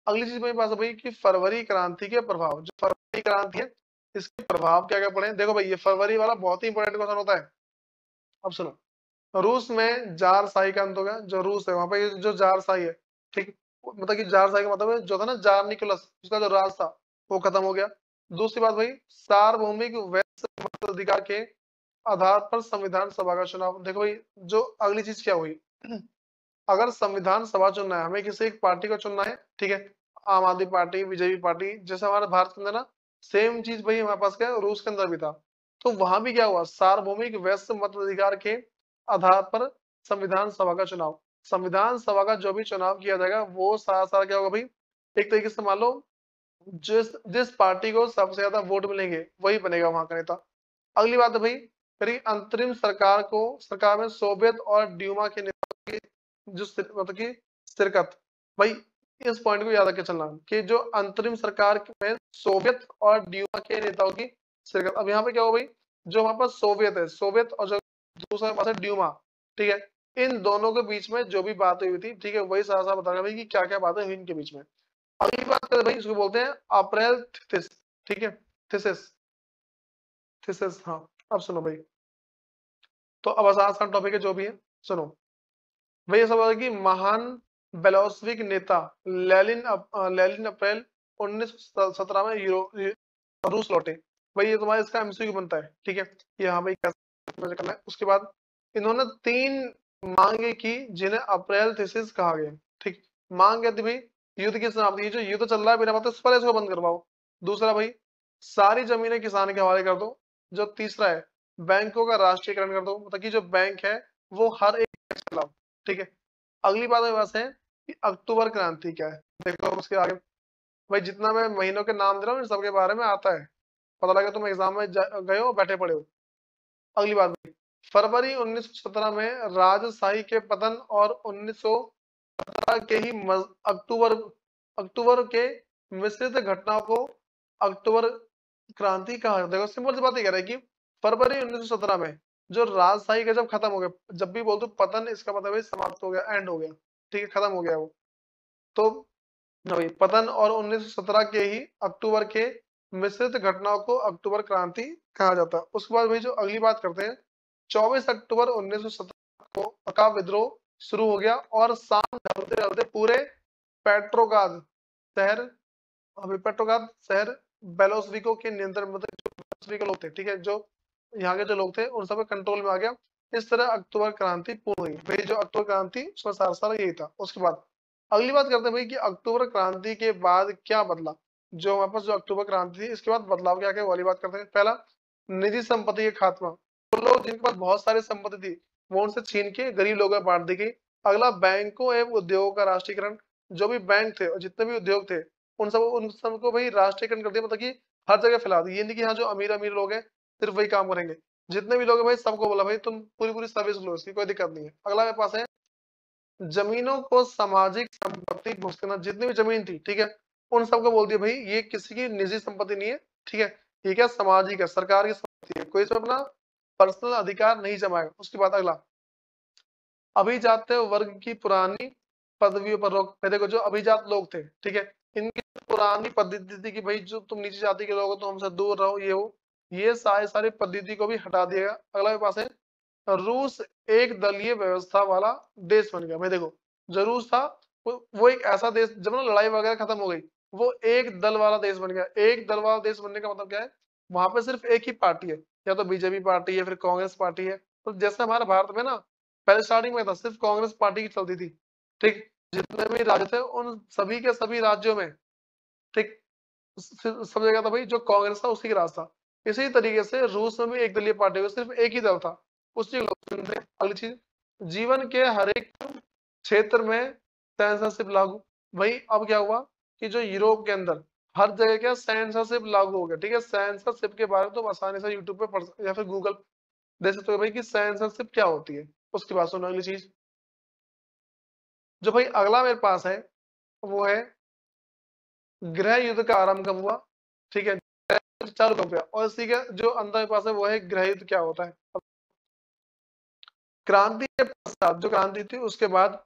अगली चीज मेरे पास है भाई कि फरवरी क्रांति के प्रभाव, जो फरवरी क्रांति है इसके प्रभाव क्या क्या पड़े हैं। देखो भाई ये फरवरी वाला बहुत ही इंपॉर्टेंट क्वेश्चन होता है। अब सुनो, रूस में जार शाही का अंत हो गया, जो रूस है वहां पे जो जार शाही है, ठीक, मतलब कि जार शाही का मतलब है जो था ना जार निकोलस, उसका जो राज था वो खत्म हो गया। दूसरी बात भाई, सार्वभौमिक वैश्विक अधिकार के आधार पर संविधान सभा का चुनाव। देखो भाई जो अगली चीज क्या हुई, अगर संविधान सभा चुनना है, हमें किसी एक पार्टी को चुनना है, ठीक है, आम आदमी पार्टी, बीजेपी पार्टी, जैसे हमारे भारत के अंदर ना सेम चीज भाई हमारे पास क्या है, रूस के अंदर भी था। तो वहां भी क्या हुआ, सार्वभौमिक वैश्विक मताधिकार के आधार पर संविधान सभा का चुनाव। संविधान सभा का जो भी चुनाव किया जाएगा वो सारा सारा क्या होगा भाई, एक तरीके से मान लो जिस जिस पार्टी को सबसे ज्यादा वोट मिलेंगे वही बनेगा वहां का नेता। अगली बात है भाई, करीब अंतरिम सरकार में सोवियत और ड्यूमा के नेता की मतलब की शिरकत। भाई इस पॉइंट को याद रखे चलना कि जो अंतरिम सरकार में सोवियत और ड्यूमा के नेताओं की शिरकत। अब यहाँ पे क्या हो भाई, जो हमारे पास सोवियत है, सोवियत और जो दूसरा पास है ड्यूमा, ठीक है, इन दोनों के बीच में जो भी बात हुई थी, ठीक है, वही सारा सारा बताना भाई कि क्या क्या बातें हुई इनके बीच में। अगली बात करें भाई, इसको बोलते हैं अप्रैल थीसिस, ठीक है, थीसिस, थीसिस, हाँ। अब सुनो भाई, तो अब आसान आसान टॉपिक है जो भी है, सुनो भाई। ऐसा बोला कि महान बेलोस्विक नेता लेलिन अप्रैल 1917 में रूस लौटे। भाई ये तुम्हारा इसका एमसीक्यू बनता है, ठीक है, ये हाँ भाई कैसे करना है। उसके बाद इन्होंने 3 मांगे की जिन्हें अप्रैल थीसिस कहा गया, ठीक। मांग क्या थी भाई, युद्ध की समाप्ति, ये जो युद्ध चल रहा है बिना मतलब उस पर इसको बंद करवाओ। दूसरा भाई, सारी जमीनें किसान के हवाले कर दो। जो तीसरा है, बैंकों का राष्ट्रीयकरण कर दो, मतलब कि जो बैंक है वो हर एक खिलाफ, ठीक है। अगली बात मेरे पास है कि अक्टूबर क्रांति क्या है। देखो उसके आगे भाई जितना मैं महीनों के नाम दे रहा हूँ इन सबके बारे में आता है, पता लगा तुम एग्जाम में गए हो बैठे पड़े हो। अगली बात भाई, फरवरी 1917 में राजशाही के पतन और 1917 के ही अक्टूबर अक्टूबर के मिश्रित घटनाओं को अक्टूबर क्रांति कहा जाता है। देखो सिंपल सी बात ये कह रहा है कि फरवरी 1917 में जो राजशाही का जब खत्म हो गया, जब भी बोल दो पतन, इसका मतलब है समाप्त हो गया, एंड हो गया, ठीक है, खत्म हो गया वो। तो भाई पतन और 1917 के ही अक्टूबर के मिश्रित घटनाओं को अक्टूबर क्रांति कहा जाता है। उसके बाद भाई जो अगली बात करते हैं, 24 अक्टूबर 1917 को का विद्रोह शुरू हो गया और शाम ढलते ढलते पूरे पेट्रोग्राद शहर, अभी पेट्रोग्राद शहर बेलोस्विको के नियंत्रण, मतलब जो बेलोस्विको लोग थे, ठीक है, जो यहाँ के जो लोग थे उन सब कंट्रोल में आ गया। इस तरह अक्टूबर क्रांति पूर्ण हुई भाई। जो अक्टूबर क्रांति उसका सारा सारा यही था। उसके बाद अगली बात करते हैं भाई कि अक्टूबर क्रांति के बाद क्या बदला। जो हमारे पास जो अक्टूबर क्रांति थी इसके बाद बदलाव क्या क्या वाली बात करते हैं। पहला, निजी संपत्ति का खात्मा। वो लोग जिनके पास बहुत सारी संपत्ति थी वो उनसे छीन के गरीब लोगों में बांट दी गई। अगला, बैंकों एवं उद्योगों का राष्ट्रीयकरण। जो भी बैंक थे और जितने भी उद्योग थे उन सबको भाई राष्ट्रीयकरण कर दिया, मतलब कि हर जगह फैला दी। ये नहीं कि हाँ जो अमीर अमीर लोग हैं सिर्फ वही काम करेंगे, जितने भी लोग हैं भाई सबको बोला भाई तुम पूरी पूरी सर्विस लो, इसकी कोई दिक्कत नहीं है। अगला मेरे पास है जमीनों को सामाजिक संपत्ति घोषित करना। जितनी भी जमीन थी, ठीक है, उन सबको बोल दिया भाई ये किसी की निजी संपत्ति नहीं है, ठीक है, ये क्या सामाजिक है, सरकार की संपत्ति है, कोई इसमें अपना पर्सनल अधिकार नहीं जमाएगा। उसके बाद अगला, अभिजात वर्ग की पुरानी पदवियों पर रोक। देखो जो अभिजात लोग थे, ठीक है, इनकी पुरानी पद्धति थी कि भाई जो तुम नीची जाति के लोग हो तो हमसे दूर रहो, ये हो, ये सारी सारी पद्धति को भी हटा दिया गया। अगला मेरे पास है रूस एक दलीय व्यवस्था वाला देश बन गया। भाई देखो जो रूस था वो एक ऐसा देश, जब ना लड़ाई वगैरह खत्म हो गई वो एक दल वाला देश बन गया। एक दल वाला देश बनने का मतलब क्या है, वहां पे सिर्फ एक ही पार्टी है, या तो बीजेपी पार्टी है फिर कांग्रेस पार्टी है। तो जैसे हमारे भारत में ना पहले स्टार्टिंग में था सिर्फ कांग्रेस पार्टी की चलती थी, ठीक, जितने भी राज्य थे उन सभी के सभी राज्यों में, ठीक, सब जगह था भाई जो कांग्रेस था उसी का राज था। इसी तरीके से रूस में भी एक दलीय पार्टी हुई, सिर्फ एक ही दल था, उसी को लोग चुनते हैं। अगली चीज, जीवन के हर एक क्षेत्र में सेंसरशिप लागू। भाई अब क्या हुआ कि जो यूरोप के अंदर हर जगह क्या सेंसरशिप लागू हो गया, ठीक है। सेंसरशिप के बारे में तुम आसानी से यूट्यूब पे पढ़ या फिर गूगल देख सकते हो भाई कि सेंसरशिप क्या होती है। उसके बाद सुनो अगली चीज, जो भाई अगला मेरे पास है वो है गृह युद्ध का आरंभ कब हुआ, ठीक है, चालू कब हुआ। और इसी के जो अंदर मेरे पास है वो है गृह युद्ध क्या होता है। क्रांति के पश्चात, जो क्रांति थी उसके बाद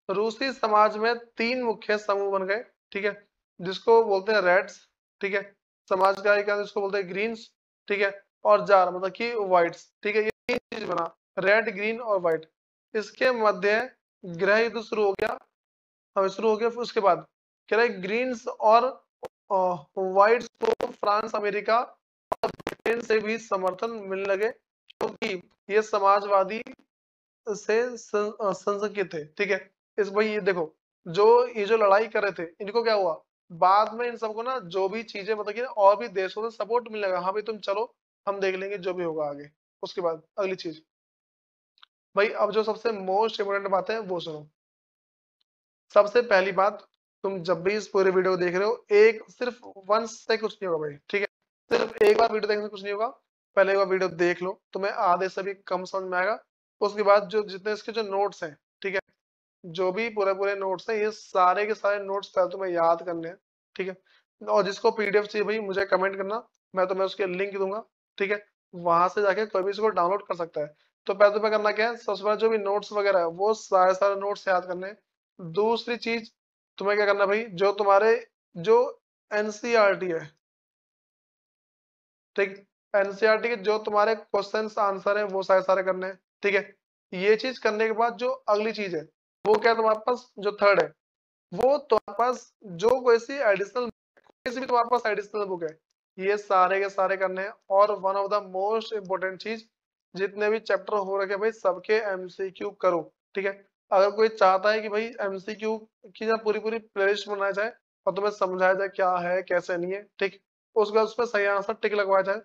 रूसी समाज में तीन मुख्य समूह बन गए, ठीक है, जिसको बोलते हैं रेड्स, ठीक है, समाज का एक जिसको बोलते हैं ग्रीन्स, ठीक है, और जार मतलब कि व्हाइट्स, ठीक है। ये तीन चीज बना, रेड ग्रीन और व्हाइट। इसके मध्य गृह युद्ध शुरू हो गया, शुरू हो गया। फिर उसके बाद कह रहे ग्रीन्स और व्हाइट्स को फ्रांस, अमेरिका और ब्रिटेन से भी समर्थन मिलने लगे, क्योंकि ये समाजवादी से संशंकित थे, ठीक है। इस भाई ये देखो, जो ये जो लड़ाई कर रहे थे इनको क्या हुआ, बाद में इन सबको ना जो भी चीजें मतलब कि और भी देशों से सपोर्ट मिलने लगा, हाँ भाई तुम चलो हम देख लेंगे जो भी होगा आगे। उसके बाद अगली चीज, भाई अब जो सबसे मोस्ट इम्पोर्टेंट बात है वो सुनो। सबसे पहली बात, तुम जब भी इस पूरे वीडियो को देख रहे हो, एक सिर्फ वन से कुछ नहीं होगा भाई, ठीक है। सिर्फ एक बार वीडियो देखने से कुछ नहीं होगा, पहले एक बार वीडियो देख लो, तुम्हें आधे से भी कम समझ में आएगा। उसके बाद जो जितने इसके जो नोट्स हैं, ठीक है, जो भी पूरे पूरे नोट्स हैं, ये सारे के सारे नोट्स पहले तुम्हें याद करने हैं, ठीक है। और जिसको पीडीएफ चाहिए भाई मुझे कमेंट करना, मैं तुम्हें उसके लिंक दूंगा, ठीक है। वहां से जाके कोई भी इसको डाउनलोड कर सकता है। तो पहले तुम्हें करना क्या है, सबसे पहले जो भी नोट्स वगैरह है वो सारे सारे नोट्स याद करने हैं। दूसरी चीज, तुम्हें क्या करना है भाई, जो तुम्हारे जो एनसीईआरटी है, ठीक, एनसीईआरटी के जो तुम्हारे क्वेश्चंस आंसर है वो सारे सारे करने हैं, ठीक है। ये चीज करने के बाद जो अगली चीज है वो क्या है तुम्हारे पास, जो थर्ड है वो तुम्हारे पास जो कोई सी एडिशनल, किसी भी तुम्हारे पास एडिशनल बुक है, ये सारे के सारे करने हैं। और one of the most important चीज, जितने भी चैप्टर हो रखे भाई सबके एमसीक्यू करो, ठीक है। अगर कोई चाहता है कि भाई एमसीक्यू की ना पूरी पूरी प्लेलिस्ट बनाया जाए और तुम्हें समझाया जाए क्या है कैसे नहीं है, ठीक, उसके बाद उसमें सही आंसर टिक लगवाया जाए,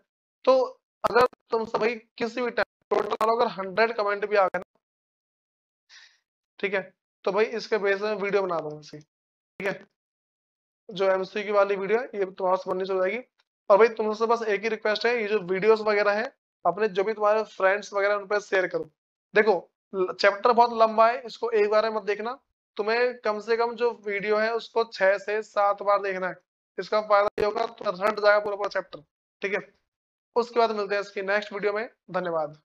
तो अगर तुम सब भाई किसी भी टाइम टोटल अगर 100 कमेंट भी आ गए ना, ठीक है, तो भाई इसके बेस में वीडियो बना दूंगा इसकी, ठीक है। जो एमसीक्यू वाली वीडियो है ये तुम्हारे से बननी शुरू हो जाएगी। और भाई तुमसे बस एक ही रिक्वेस्ट है, ये जो वीडियोस वगैरह है अपने जो भी तुम्हारे फ्रेंड्स वगैरह उन पर शेयर करो। देखो चैप्टर बहुत लंबा है, इसको एक बार में मत देखना, तुम्हें कम से कम जो वीडियो है उसको 6 से 7 बार देखना है। इसका फायदा ये होगा तो रट जाएगा पूरा पूरा चैप्टर, ठीक है। उसके बाद मिलते हैं इसकी नेक्स्ट वीडियो में, धन्यवाद।